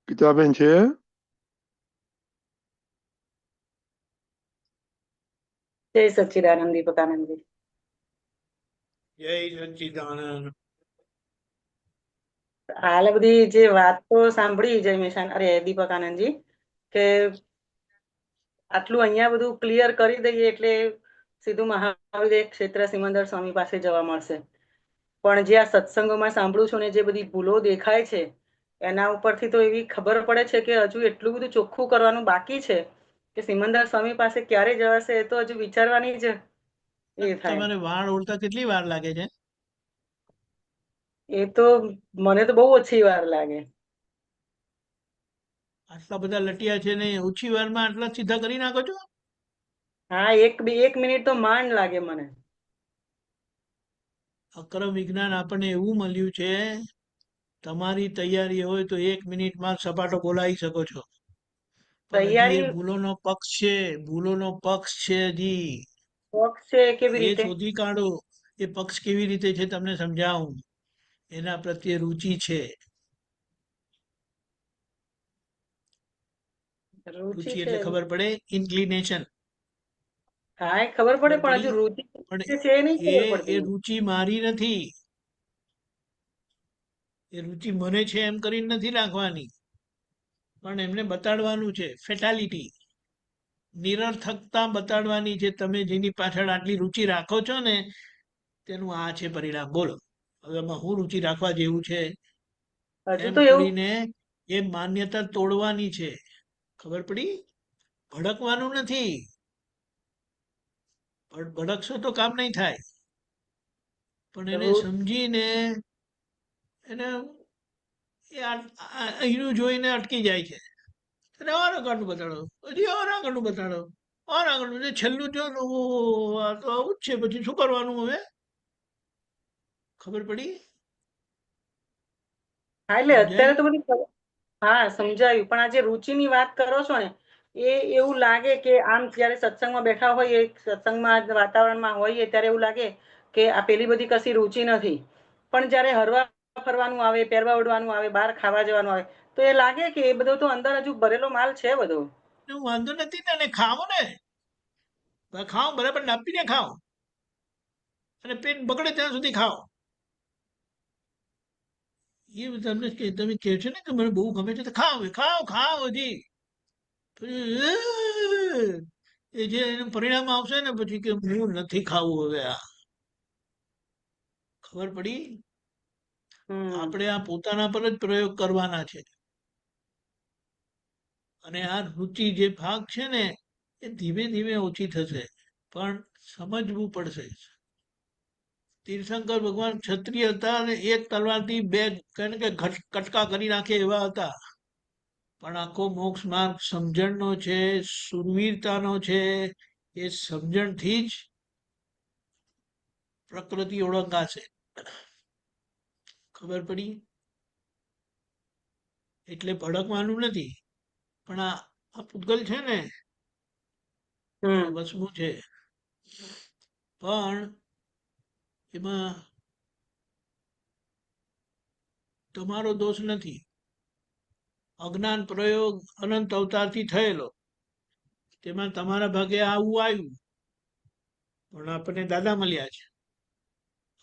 ગીતાબેન છે? જય સચ્ચિદાનંદ દીપકાનંદજી. જય સચ્ચિદાનંદ. હાલ બધી જે વાતો સાંભળી જય મેશાન અરે દીપકાનંદજી કે આટલું અહીંયા બધું ક્લિયર કરી દઈએ એટલે સીધું મહાવીર ક્ષેત્ર સિમંદર સ્વામી પાસે જવા મળશે. પણ જે આ સત્સંગોમાં સાંભળું છું ને જે બધી ભૂલો દેખાય છે એના ઉપરથી તો એવી ખબર પડે છે કે હજુ એટલું બધું ચોખ્ખું કરવાનું બાકી છે કે સિમંદર સ્વામી પાસે ક્યારે જવાશે એ તો હજુ વિચારવાની જ એ થાય. તમારે વાળ ઓળતા કેટલી વાર લાગે છે? એ તો મને તો બહુ ઓછી વાર લાગે. આટલા બધા લટિયા છે ને ઓછી વારમાં આટલા સીધા કરી નાખો છો? હા, એક મિનિટ તો માંડ લાગે મને. અક્રમ વિજ્ઞાન આપણને એવું મળ્યું છે, તમારી તૈયારી હોય તો 1 મિનિટમાં સપાટો બોલાવી શકો છો. પણ હજી તૈયારી એ ભૂલોનો પક્ષ છે, ભૂલોનો પક્ષ છે. હજી પક્ષ છે કેવી એ રીતે? શોધી કાઢો. એ પક્ષ કેવી રીતે છે તમને સમજાવું. એના પ્રત્યે રુચિ છે. રુચિ રુચિ છે. એટલે ખબર પડે, ઇન્ક્લિનેશન. હા, એ ખબર પડે ખબર પણ હજુ પડી? રુચિ પણ છે એ નહીં ખબર એ પડતી. રુચિ મારી નથી. એ રુચિ મને છે એમ કરીને નથી રાખવાની, પણ એમને બતાડવાનું છે. ફેટાલિટી, નિરર્થકતા બતાડવાની છે. તમે જેની પાછળ આટલી રુચિ રાખો છો ને તેનું આ છે પરિણામ. બોલો હવે એમાં હું રુચિ રાખવા જેવું છે હજુ એમ તો એવું કરીને એ માન્યતા તોડવાની છે. ખબર પડી? ભડકવાનું નથી. ભડકશો તો કામ નહીં થાય. પણ એને સમજીને એને અહીંનું જોઈને અટકી જાય છે. અને ઓર આગળનું બતાડો, હજી ઓર આગળનું બતાડો, ઓર આગળનું. છેલ્લું જો આ તો આવું જ છે. પછી શું કરવાનું હવે? ખબર પડી? હા, એટલે અત્યારે સમજાય? તો બધી હા સમજાયું. પણ આ જે રુચિની વાત કરો છો ને એ એવું લાગે કે આમ જ્યારે સત્સંગમાં બેઠા હોઈએ, સત્સંગમાં વાતાવરણમાં હોઈએ ત્યારે એવું લાગે કે આ પેલી બધી કશી રુચિ નથી. પણ જ્યારે હરવા ફરવાનું આવે, પહેરવા ઓઢવાનું આવે, બહાર ખાવા જવાનું આવે તો એ લાગે કે એ બધો તો અંદર હજુ ભરેલો માલ છે બધો. વાંધો નથી ને. ખાઓ ને, ખાઓ બરાબર, નાપીને ખાઓ અને પેટ બગડે ત્યાં સુધી ખાઓ. એ તમને તમે કહે છે ને કે મને બહુ ગમે છે તો ખાઓ, ખાઓ, ખાઓ હજી. એ જે એનું પરિણામ આવશે ને પછી કે હું નથી ખાવું હવે આ. ખબર પડી? આપણે આ પોતાના પર જ પ્રયોગ કરવાના છે. અને આ રુચિ જે ભાગ છે ને એ ધીમે ધીમે ઓછી થશે, પણ સમજવું પડશે. તીર્થંકર ભગવાન ક્ષત્રિય હતા અને એક તલવારથી બે કટકા કરી નાખે એવા હતા. પણ આખો મોક્ષ માર્ગ સમજણનો છે, સુરવીરતાનો છે. એ સમજણથી જ પ્રકૃતિ ઓળંગાશે. ખબર પડી? એટલે ભડકવાનું નથી, પણ આ પૂતગલ છે ને વસ્તુ છે, પણ એમાં તમારો દોષ નથી. અજ્ઞાન પ્રયોગ અનંત અવતારથી થયેલો, તેમાં તમારા ભાગે આવું આવ્યું, પણ આપણને દાદા મળ્યા છે,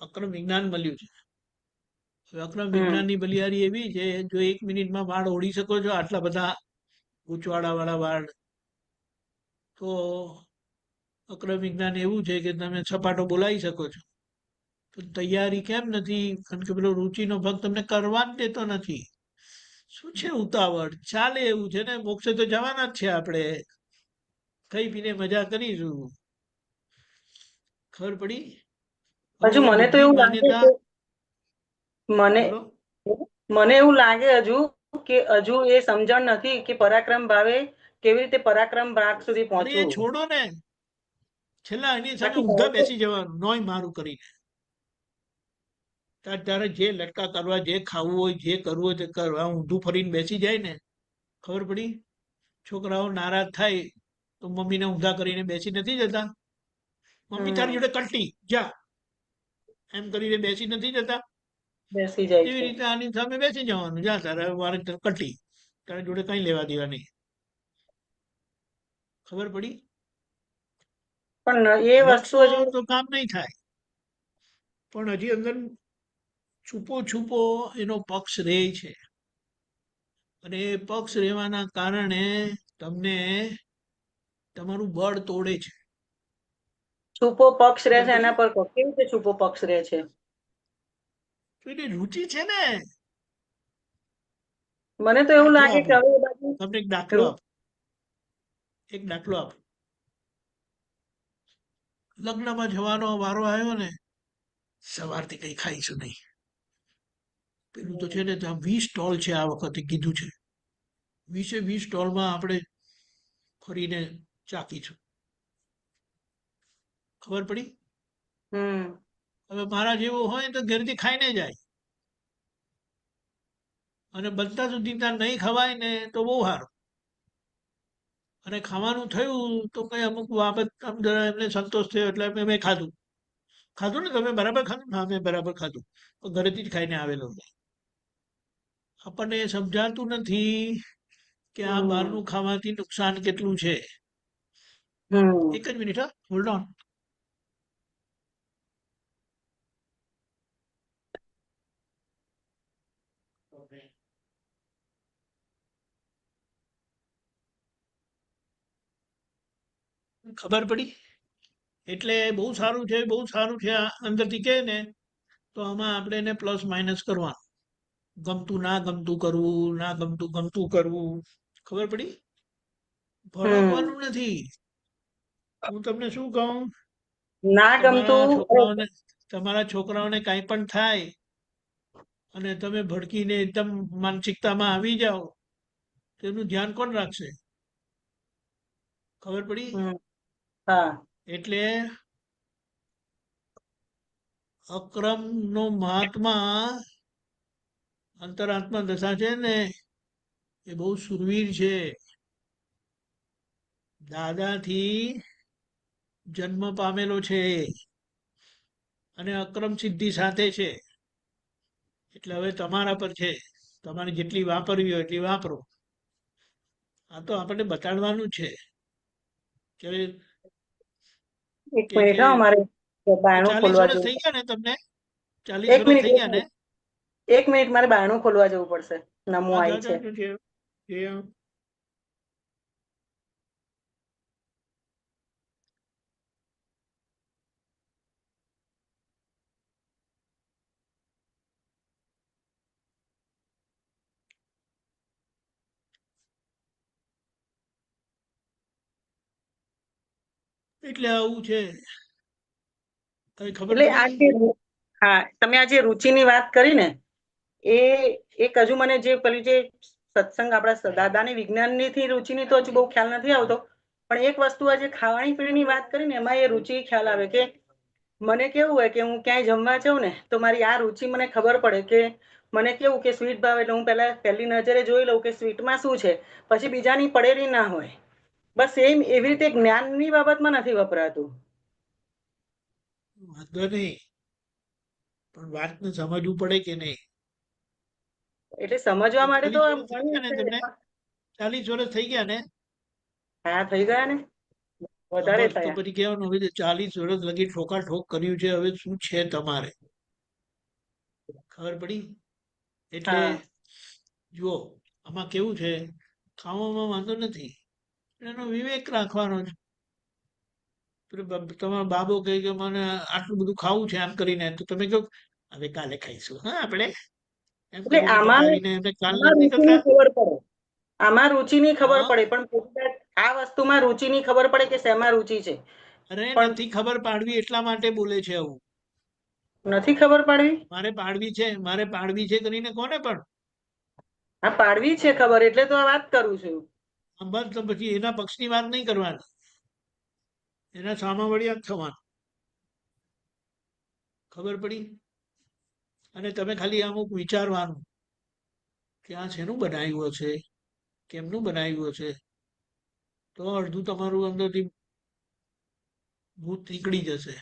અક્રમ વિજ્ઞાન મળ્યું છે. હવે અક્રમ વિજ્ઞાનની બલિયારી એવી છે, જો 1 મિનિટમાં વાળ ઓળી શકો છો, આટલા બધા ગૂંચવાડા વાળા વાળ, તો અક્રમ વિજ્ઞાન એવું છે કે તમે સપાટો બોલાવી શકો છો. તો તૈયારી કેમ નથી? કારણ કે પેલો રુચિનો ભાગ તમને કરવા જ દેતો નથી. શું છે ઉતાવળ? ચાલે એવું છે ને, મોક્ષે તો જવાના જ છે આપણે, ખાઈ પીને મજા કરીશું. ખબર પડી? હજુ મને તો એવું લાગે છે, મને એવું લાગે હજુ કે હજુ એ સમજણ નથી કે પરાક્રમ ભાવે કેવી રીતે પરાક્રમ ભાગ સુધી પહોંચવું. છોડો ને, છેલ્લા એની સામે ઊંધા બેસી જવાનું, નોય મારું કરીને. તારે જે લટકા કરવા, જે ખાવું હોય, જે કરવું હોય તે કરવા, ઊંધું ફરીને બેસી જાય ને. ખબર પડી? છોકરાઓ નારાજ થાય તો મમ્મીને ઊંધા કરીને બેસી નથી જતા. મમ્મી તારી જોડે કલટી જા એમ કરીને બેસી નથી જતા. બેસી જાય એવી રીતે આની સામે બેસી જવાનું, જા તારે મારે કલટી, તારી જોડે કઈ લેવા દેવા નહીં. ખબર પડી? પણ એ વસ્તુ તો કામ નહીં થાય, પણ હજી અંદર છુપો છુપો એનો પક્ષ રહે છે, અને એ પક્ષ રહેવાના કારણે તમને તમારું બળ તોડે છે. છુપો પક્ષ રહે છે, એના પર કેવી રીતે છુપો પક્ષ રહે છે? એની રુચિ છે ને. મને તો એવું લાગે કે હવે તમને એક દાખલો આપો. લગ્નમાં જવાનો વારો આવ્યો ને, સવારથી કઈ ખાઈશું નહીં. પેલું તો છે ને ત્યાં 20 સ્ટોલ છે, આ વખતે કીધું છે 20 સ્ટોલમાં આપણે ફરીને ચાકીશું. ખબર પડી? હવે મારા જેવો હોય તો ઘરેથી ખાઈને જાય, અને બધા સુધી ત્યાં નહીં ખવાય ને તો બહુ સારું. અને ખાવાનું થયું તો કઈ અમુક બાબત એમને સંતોષ થયો એટલે મેં ખાધું ને. તમે બરાબર ખાધું? હા, મેં બરાબર ખાધું, ઘરેથી જ ખાઈને આવેલો. આપણને એ સમજાતું નથી કે આ બહારનું ખાવાથી નુકસાન કેટલું છે. એક જ મિનિટ, હા, હોલ્ડ ઓન. ખબર પડી? એટલે બહુ સારું છે, બહુ સારું છે. આ અંદરથી કહે ને તો આમાં આપણે એને પ્લસ માઇનસ કરવાનું. ગમતું ના ગમતું કરવું, ના ગમતું ગમતું કરવું. ખબર પડી? ભડકવાનું નથી. હું તમને શું કહું, ના ગમતું તમારા છોકરાઓને કઈ પણ થાય અને તમે ભડકીને એકદમ માનસિકતામાં આવી જાઓ, તેનું ધ્યાન કોણ રાખશે? ખબર પડી? એટલે અક્રમ નો મહાત્મા અંતરાત્મા દશા છે ને એ બહુ સુરવીર છે. દાદાથી જન્મ પામેલો છે અને અક્રમ સિદ્ધિ સાથે છે. એટલે હવે તમારા પર છે, તમારે જેટલી વાપરવી હોય એટલી વાપરો. આ તો આપણને બતાડવાનું છે કે 40 વર્ષ થઈ ગયા ને તમને? 40 વર્ષ થઈ ગયા ને? 1 મિનિટ, મારે બારણું ખોલવા જવું પડશે. નમો આવી છે. એટલે આવું છે. કઈ ખબર એટલે આ પડી? જે હા, તમે આ જે રુચિની વાત કરી ને એ એક હજુ મને જે પેલી જે સત્સંગ આપણા દાદાની વિજ્ઞાનની થી રુચિની તો હજુ બહુ ખ્યાલ નથી આવતો, પણ એક વસ્તુ આજે ખાવાની પીણીની વાત કરી ને એમાં એ રુચિ ખ્યાલ આવે કે મને કેવું હોય કે હું ક્યાંય જમવા જાઉં ને તો મારી આ રુચિ મને ખબર પડે કે મને કેવું કે સ્વીટ ભાવે એટલે હું પહેલી નજરે જોઈ લઉં કે સ્વીટમાં શું છે, પછી બીજાની પડેલી ના હોય. બસ એમ એવી રીતે જ્ઞાનની બાબતમાં નથી વપરાતું. વાંધો નહીં, પણ વાતને સમજવું પડે કે નહીં. એટલે સમજવા માટે તો 40 વર્ષ થઈ ગયા ને તમને? 40 વર્ષ થઈ ગયા ને? હા, થઈ ગયા ને, વધારે બસ તો થયા. પછી કહેવાનું હવે 40 વર્ષ લગી ઠોકા ઠોક કર્યું છે, હવે શું છે તમારે? ખબર પડી? એટલે હા. જુઓ, આમાં કેવું છે, ખાવામાં વાંધો નથી, એનો વિવેક રાખવાનો છે. તમારો બાબો કહે કે મને આટલું બધું ખાવું છે આમ કરીને, તો તમે કહો હવે કાલે ખાઈશું હા આપણે, એમ એટલે કરીને આમાં પતાવીને એમને કાલ આમાં નથી રુચિની કરતા. ખબર પડે, આમાં રુચિની ખબર હા, પડે, પણ આ વસ્તુમાં રુચિની ખબર પડે કે શેમાં રુચિ છે. અરે પણ નથી ખબર પાડવી એટલા માટે બોલે છે આવું. નથી ખબર પાડવી. મારે પાડવી છે કરીને કોને પણ હા, પાડવી છે ખબર, એટલે તો આ વાત કરું છું. બસ તો પછી એના પક્ષની વાત નહીં કરવાની, એના સામાવડિયા જ થવાનું. ખબર પડી? અને તમે ખાલી અમુક વિચારવાનું કે આ શેનું બનાવ્યું હશે, કેમનું બનાવ્યું હશે, તો અડધું તમારું અંદરથી ભૂત નીકળી જશે.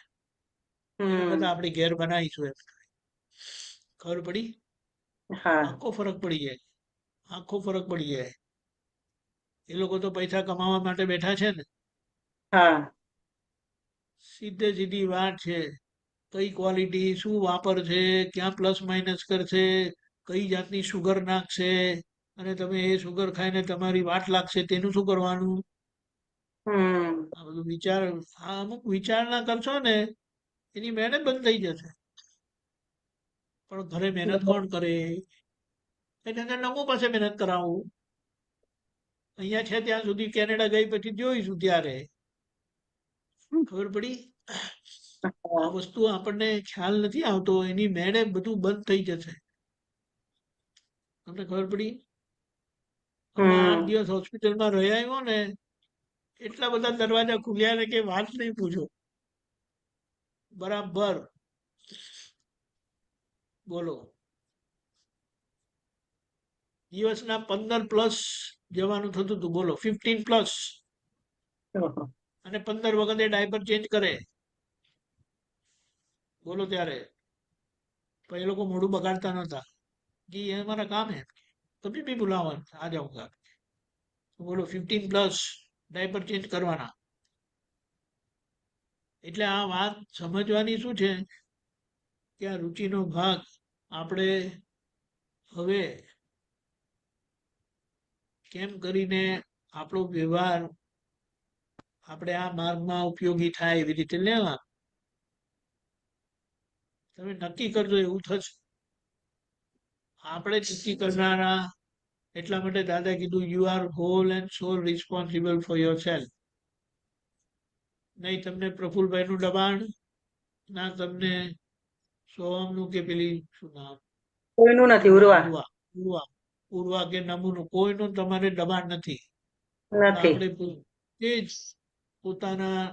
એના કરતા આપણે ઘેર બનાવીશું એમ. ખબર પડી? હા. આખો ફરક પડી જાય, આખો ફરક પડી જાય. એ લોકો તો પૈસા કમાવા માટે બેઠા છે ને. હા. સીધે સીધી વાત છે. કઈ ક્વોલિટી, શું વાપરશે, ક્યાં પ્લસ માઇનસ કરશે, કઈ જાતની સુગર નાખશે, અને તમે એ સુગર ખાઈને તમારી વાટ લાગશે તેનું શું કરવાનું? આ બધું અમુક વિચારણા કરશો ને એની મહેનત બંધ થઈ જશે. પણ ઘરે મહેનત કોણ કરે? એટલે નમો પાસે મહેનત કરાવું. અહીંયા છે ત્યાં સુધી, કેનેડા ગઈ પછી જોઈશું ત્યારે. ખબર પડી? આ વસ્તુ આપણને ખ્યાલ નથી આવતો, એની મેળે બધું બંધ થઈ જશે. તમને ખબર પડી? હમણાં 8 દિવસ હોસ્પિટલમાં રહી આવ્યો ને, એટલા બધા દરવાજા ખુલ્યા ને કે વાત નહીં પૂછો. બરાબર. બોલો. દિવસના 15+ જવાનું થતું હતું, બોલો 15+. અને 15 વખતે ડાયપર ચેન્જ કરે. બોલો ત્યારે. પણ એ લોકો મોઢું બગાડતા નહોતા. જી એ हमारा काम है, कभी भी बुलाओ आ जाऊंगा. બોલો 15+ ડાયપર ચેન્જ કરવાના. એટલે આ વાત સમજવાની શું છે કે આ રુચિનો ભાગ આપણે હવે કેમ કરીને આપણો વ્યવહાર આપણે આ માર્ગમાં ઉપયોગી થાય એવી રીતે લેવા. તમે નક્કી કરજો એવું થશે. આપણે નક્કી કરનારા, એટલા માટે દાદા કીધું you are whole and sole responsible for your self. નહીં તમને પ્રફુલભાઈનું દબાણ, ના તમને સોહમનું કે પેલી શું નામ, કોઈનું નથી. ઉર્વા ઉર્વા કે નમુનું કોઈનું તમારે દબાણ નથી. નથી. આપણે તે જ પોતાના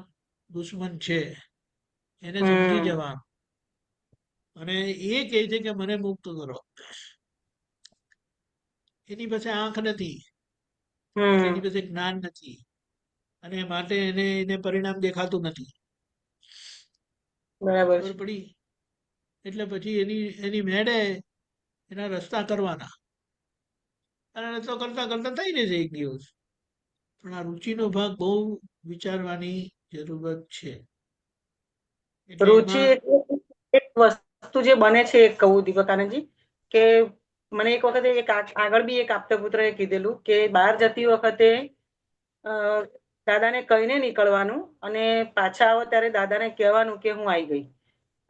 દુશ્મન છે, એને સમજી જવાનું. અને એ કહે છે કે મને મુક્ત કરો. એની પાસે આંખ નથી, એની પાસે જ્ઞાન નથી, અને માટે એને પરિણામ દેખાતું નથી. બરાબર. ખબર પડી? એટલે પછી એની મેળે એના રસ્તા કરવાના, અને રસ્તો કરતા કરતા થઈ જશે એક દિવસ. પણ આ રુચિનો ભાગ બહુ વિચારવાની જરૂરત છે. એટલે રુચિ એમાં એક વસ્તુ જે બને છે, એક કહું દીપકાનંદજી કે મને એક વખતે એક આગળ બી એક આપતા પુત્રએ કીધેલું કે બહાર જતી વખતે દાદાને કહીને નીકળવાનું, અને પાછા આવો ત્યારે દાદાને કહેવાનું કે હું આવી ગઈ.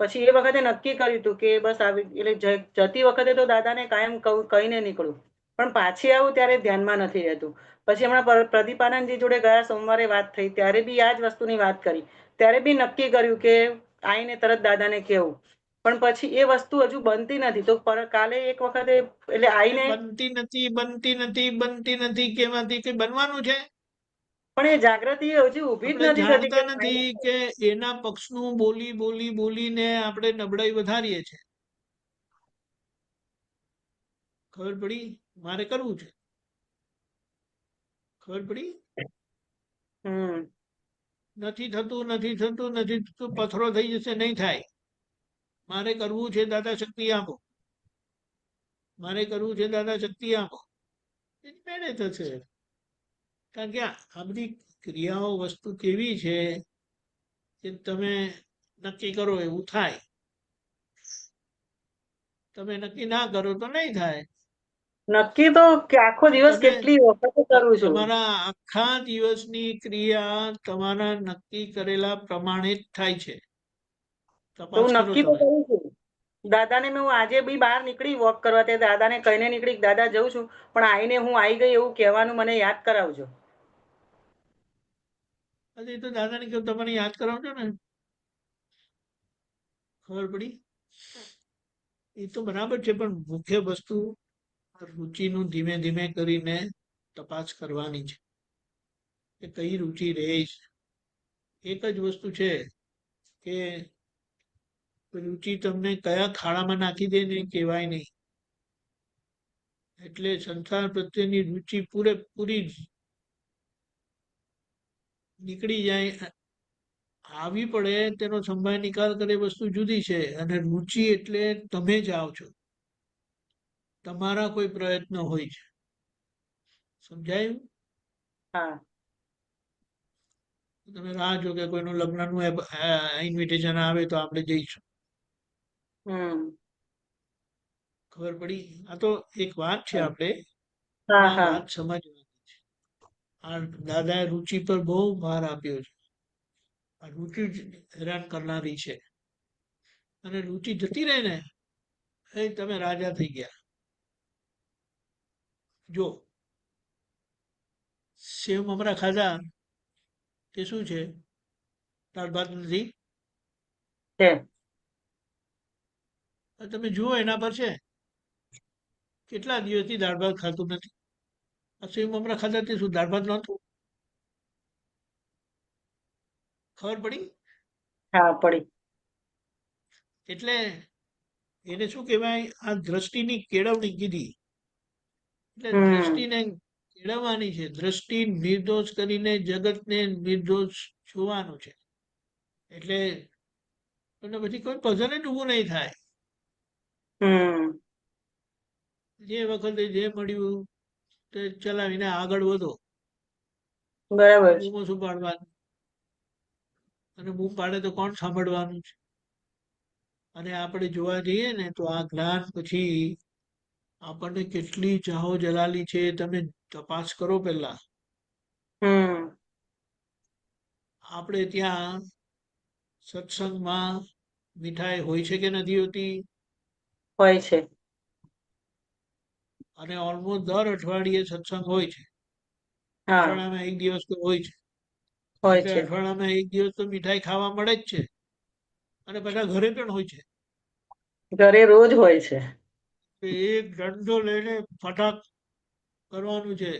પછી એ વખતે નક્કી કર્યું હતું કે બસ આવી, એટલે જતી વખતે તો દાદાને કાયમ કહીને નીકળું પણ પાછી આવું ત્યારે ધ્યાનમાં નથી રહેતું. પછી હમણાં પ્રદીપાનંદજી જોડે ગયા સોમવારે વાત થઈ ત્યારે બી આ જ વસ્તુની વાત કરી. ત્યારે બી નક્કી કર્યું કે આઈને તરત દાદાને કહેવું. પણ પછી એ વસ્તુ હજુ બનતી નથી. તો કાલે એક વખતે એટલે આઈને બનતી નથી કેવાથી કે બનવાનું છે. પણ એ જાગૃતિ હજી ઊભી જ આપણે નથી થતી જાણતા નથી કે એના પક્ષનું બોલીને આપણે નબળાઈ વધારીએ છીએ. ખબર પડી? મારે કરવું છે. ખબર પડી? નથી થતું પથરો થઈ જશે, નહીં થાય. મારે કરવું છે દાદા શક્તિ આપો. મારે કરવું છે દાદા શક્તિ આપો. એ મેળે થશે. કારણ કે આ બધી ક્રિયાઓ વસ્તુ કેવી છે કે તમે નક્કી કરો એવું થાય. તમે નક્કી ના કરો તો નહીં થાય. નક્કી તો આખો દિવસ કેટલી વખત કરું છું. તમારા આખા દિવસની ક્રિયા તમારા નક્કી કરેલા પ્રમાણે જ થાય છે. હું નક્કી તો કરું છું. દાદાને હું આજે બી બહાર નીકળી વોક કરવા, તે દાદાને કહીને નીકળી દાદા જઉં છું, પણ આઈને હું આવી ગઈ એવું કહેવાનું મને યાદ કરાવજો. એ તો દાદાને કહ્યું તમારે યાદ કરાવજો ને. ખબર પડી? એ તો બરાબર છે, પણ મુખ્ય વસ્તુ રુચિનું ધીમે ધીમે કરીને તપાસ કરવાની છે કે કઈ રુચિ રહે છે. એક જ વસ્તુ છે કે રુચિ તમને કયા ખાડામાં નાખી દે ને કહેવાય નહીં. એટલે સંસાર પ્રત્યેની રુચિ પૂરેપૂરી નીકળી જાય, આવી પડે તેનો સંભાળ નિકાલ કરે વસ્તુ જુદી છે. અને રુચિ એટલે તમે જ આવ છો, તમારા કોઈ પ્રયત્ન હોય છે. સમજાયું? હા. તમે રાહ જો કે કોઈનું લગ્નનું ઇન્વિટેશન આવે તો આપણે જઈશું. ખબર પડી? આ તો એક વાત છે, આપણે આ વાત સમજવાની છે. આ દાદાએ રુચિ પર બહુ ભાર આપ્યો છે. આ રુચિ જ હેરાન કરનારી છે. અને રુચિ જતી રહે ને એ તમે રાજા થઈ ગયા. જો સેવ મમરા ખાધા તે શું છે? દાળ ભાત નથી. તમે જુઓ એના પર છે કેટલા દિવસથી દાળ ભાત ખાતું નથી. આ સેવ મમરા ખાધા તે શું દાળ ભાત નહોતું? ખબર પડી? હા, પડી. એટલે એને શું કહેવાય? આ દ્રષ્ટિની કેળવણી કીધી. એટલે દ્રષ્ટિને કેળવવાની છે. દ્રષ્ટિ નિર્દોષ કરીને જગતને નિર્દોષ જોવાનું છે. એટલે તમને પછી કોઈ પઝલ જ ઊભું નહીં થાય. જે વખતે જે મળ્યું તે ચલાવીને આગળ વધો. બરાબર. બૂમો શું પાડવાનું? અને બૂમ પાડે તો કોણ સાંભળવાનું છે? અને આપણે જોવા જઈએ ને તો આ જ્ઞાન પછી આપણને કેટલી ચાહો જલાલી છે તમે તપાસ કરો. પહેલા આપણે ત્યાં સત્સંગમાં મીઠાઈ હોય છે કે નથી હોતી? હોય છે. અને ઓલમોસ્ટ દર અઠવાડિયે સત્સંગ હોય છે. અઠવાડિયામાં એક દિવસ તો હોય છે. એટલે અઠવાડિયામાં એક દિવસ તો મીઠાઈ ખાવા મળે જ છે. અને બધા ઘરે પણ હોય છે. ઘરે રોજ હોય છે. એક દંડો લઈને ફટાક કરવાનું છે.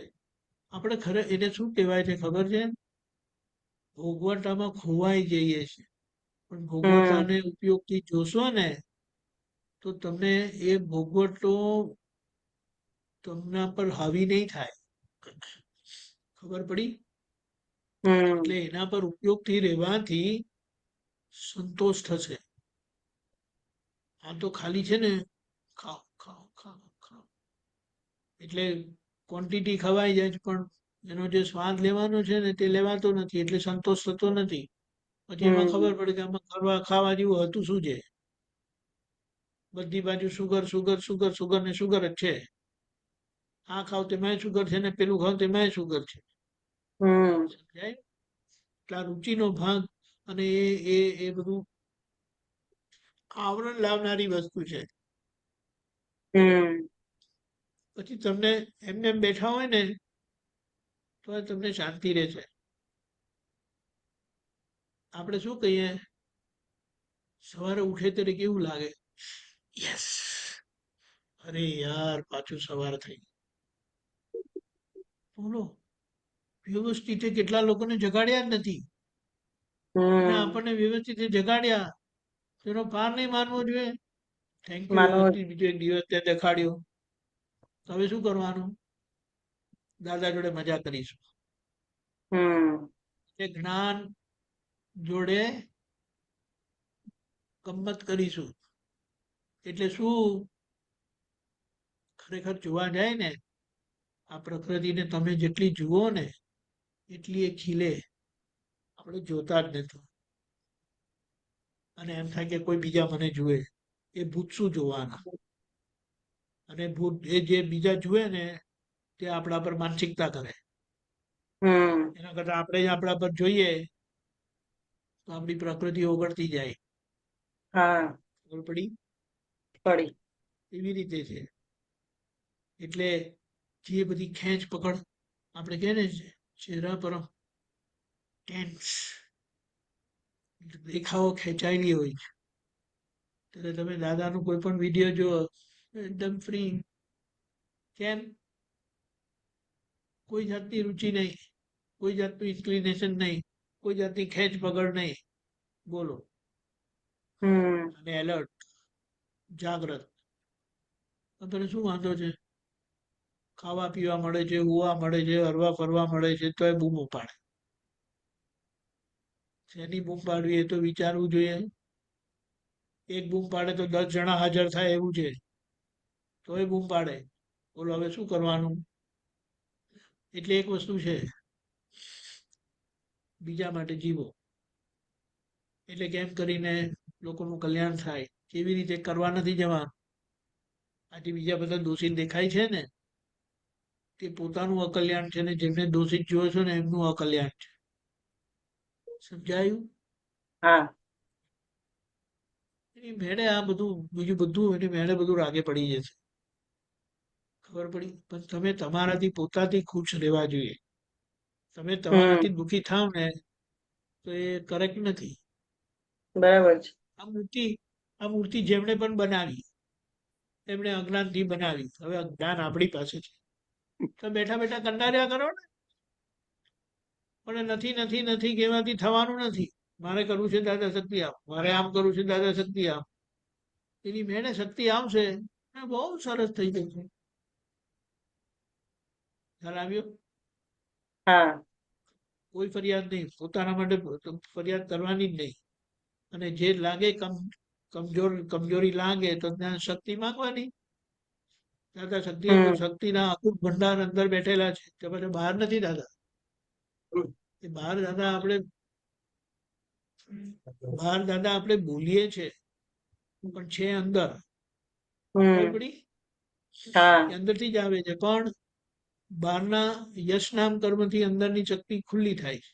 આપણે એને શું કહેવાય છે ખબર છે? ભોગવટામાં ખોવાઈ જઈએ છીએ. પણ ભોગવટાને ઉપયોગથી જોશો ને તો તમને એ ભોગવટો તમને પર હાવી નહીં થાય. ખબર પડી? એટલે એના પર ઉપયોગથી રહેવાથી સંતોષ થશે. આ તો ખાલી છે ને ખાઓ ખાઓ ખાઓ ખાઓ એટલે ક્વોન્ટિટી ખવાઈ જાય છે, પણ એનો જે સ્વાદ લેવાનો છે ને તે લેવાતો નથી. એટલે સંતોષ થતો નથી. પછી એમાં ખબર પડે કે આમાં ખાવા જેવું હતું શું છે? બધી બાજુ સુગર સુગર સુગર સુગર ને સુગર જ છે. આ ખાવ તેમાં સુગર છે ને પેલું ખાવ તેમાં સુગર છે. સમજાય? એટલે આ રુચિનો ભાગ અને એ બધું આવરણ લાવનારી વસ્તુ છે. પછી તમને એમને એમ બેઠા હોય ને તો તમને શાંતિ રહેશે. આપણે શું કહીએ, સવારે ઉઠે ત્યારે કેવું લાગે, યસ, અરે યાર પાછું સવાર થઈ. બોલો, વ્યવસ્થિત કેટલા લોકોને જગાડ્યા જ નથી, અને આપણને વ્યવસ્થિત જગાડ્યા તેનો પાર નહીં માનવો જોઈએ. થેન્ક યુ માનવો વ્યવસ્થિત બીજો એક દિવસ ત્યાં દેખાડ્યો. તો હવે શું કરવાનું? દાદા જોડે મજા કરીશું. એ જ્ઞાન જોડે ગમ્મત કરીશું. એટલે શું, ખરેખર જોવા જાય ને આ પ્રકૃતિને તમે જેટલી જુઓ ને એટલી એ ખીલે. આપણે જોતા જ નથી, અને એમ થાય કે કોઈ બીજા મને જુએ. એ ભૂત શું જોવાના? અને ભૂત એ જે બીજા જુએ ને તે આપણા પર માનસિકતા કરે. એના કરતા આપણે જ આપણા પર જોઈએ તો આપણી પ્રકૃતિ ઓગળતી જાય. ખબર પડી? એવી રીતે છે. એટલે જે બધી ખેંચ પકડ આપણે કહે ને ચહેરા પર ટેન્સ દેખાવો ખેંચાયેલી હોય છે. ત્યારે તમે દાદાનું કોઈ પણ વિડીયો જુઓ એકદમ ફ્રી. કેમ? કોઈ જાતની રુચિ નહીં, કોઈ જાતનું ઇન્ક્લિનેશન નહીં, કોઈ જાતની ખેંચ પકડ નહીં. બોલો. અને એલર્ટ, જાગ્રત. તને શું વાંધો છે? ખાવા પીવા મળે છે, હોવા મળે છે, હરવા ફરવા મળે છે, તો એ બૂમો પાડે. શેની બૂમ પાડવી એ તો વિચારવું જોઈએ. એક બૂમ પાડે તો 10 જણા હાજર થાય એવું છે, તો એ બૂમ પાડે. બોલો હવે શું કરવાનું? એટલે એક વસ્તુ છે, બીજા માટે જીવો. એટલે કેમ કરીને લોકોનું કલ્યાણ થાય. કેવી રીતે કરવા નથી જવાનું. આજે બીજા બધા દોષિત દેખાય છે ને તે પોતાનું અકલ્યાણ છે, ને જેમને દોષિત જુઓ છો ને એમનું અકલ્યાણ છે. સમજાયું? એની મેળે આ બધું બીજું બધું એની મેળે બધું રાગે પડી જશે. ખબર પડી? પણ તમે તમારાથી પોતાથી ખુશ રહેવા જોઈએ. તમે તમારાથી દુઃખી થાવ ને તો એ કરેક્ટ નથી. બરાબર છે. આ મૂર્તિ જેમણે પણ બનાવી એમણે અજ્ઞાનથી બનાવી. હવે જ્ઞાન આપણી પાસે છે તો બેઠા બેઠા કંટાળ્યા કરો ને. પણ નથી નથી નથી કહેવાથી થવાનું નથી. મારે કરવું છે દાદા શક્તિ આપ, મારે આમ કરવું છે દાદા શક્તિ આપ. એની મેળે શક્તિ આવશે ને બહુ સરસ થઈ જશે. ખ્યાલ આવ્યો? કોઈ ફરિયાદ નહીં, પોતાના માટે ફરિયાદ કરવાની જ નહીં. અને જે લાગે કમજોરી લાગે તો ત્યાં શક્તિ માંગવાની. દાદા શક્તિ આપો. શક્તિના અકૂટ ભંડાર અંદર બેઠેલા છે, તે પછી બહાર નથી દાદા. એ બહાર દાદા આપણે બોલીએ છે પણ છે અંદર. પડી? અંદરથી જ આવે છે, પણ બહારના યશ નામ કર્મથી અંદરની શક્તિ ખુલ્લી થાય છે.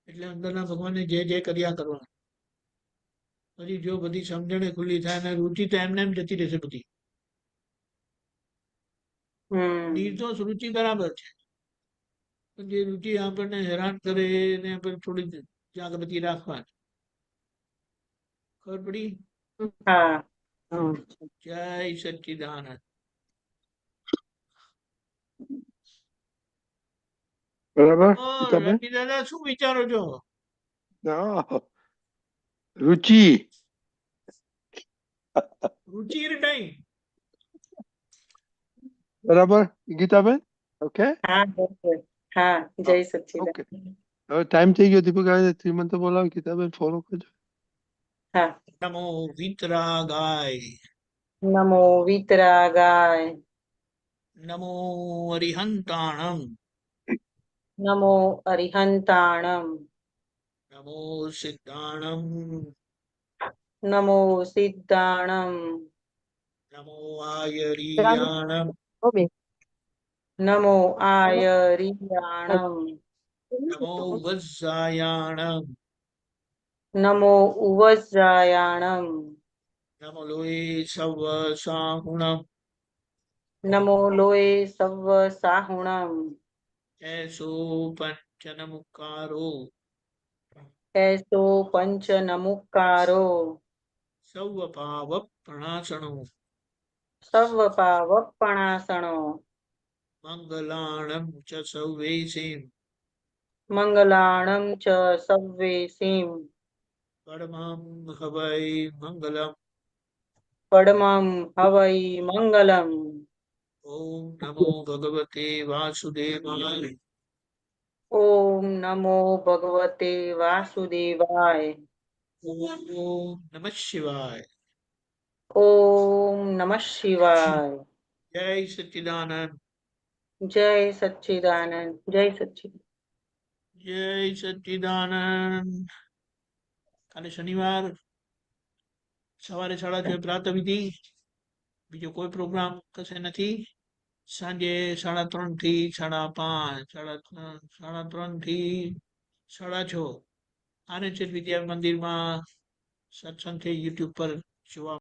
એટલે અંદરના ભગવાનને જે જે કર્યા કરવાનું. પછી જો બધી સમજણે ખુલ્લી થાય ને રુચિ તો એમને એમ જતી રહેશે બધી. નિર્દોષ રુચિ બરાબર છે, પણ જે રુચિ આપણને હેરાન કરે એને આપણે થોડી જાગૃતિ રાખવાની. ખબર પડી? જય સચ્ચિદાનંદ. બરાબર? રવિ દાદા શું વિચારો છો? રુચિ નહીં. બરાબર ગીતાબેન? ઓકે, જય સચ્ચિદાનંદ. ઓકે. હવે ટાઈમ થઈ ગયો. દીપક શ્રીમંત બોલાવો. ગીતાબેન ફોલો કરજો. નમો વિતરાગાય, નમો વિતરાગાય, નમો અરિહંતાણમ, નમો અરિહંતાણમ, નમો સિદ્ધાણમ, નમો સિદ્ધાણમ, નમો આયરિયાણમ, નમો આયરિયાણમ, નમો વજ્જાયાણમ, નમો ઉવજ્જાયાણમ, નમો લોહી સવ સાહુણમ નમો લોય સવ સાહુણમ એસો પંચનમુકારો એસો પંચ નમુકારો સવ પાવ પ્રણાસણો સવ પાવપણાસણો મંગલાણમ ચ સૌવેસીમ મંગલાણમ ચ સવ્વેસીમ પરમં હવૈ મંગલમ પડમમ હવૈ મંગલમ ઓમ નમો ભગવતે વાસુદેવાય ઓમ નમો ભગવતે વાસુદેવાય ઓમ નમઃ શિવાય ઓમ નમઃ શિવાય જય સચ્ચિદાનંદ જય સચ્ચિદાનંદ જય સચ્ચિદાનંદ જય સચ્ચિદાનંદ કાલે શનિવાર સવારે 6:30 પ્રાતઃવિધિ બીજો કોઈ પ્રોગ્રામ કશે નથી સાંજે 3:30 થી 5:30 3:30 થી 6:30 આનંદ વિદ્યા મંદિરમાં સત્સંગ છે યુટ્યુબ પર જોવા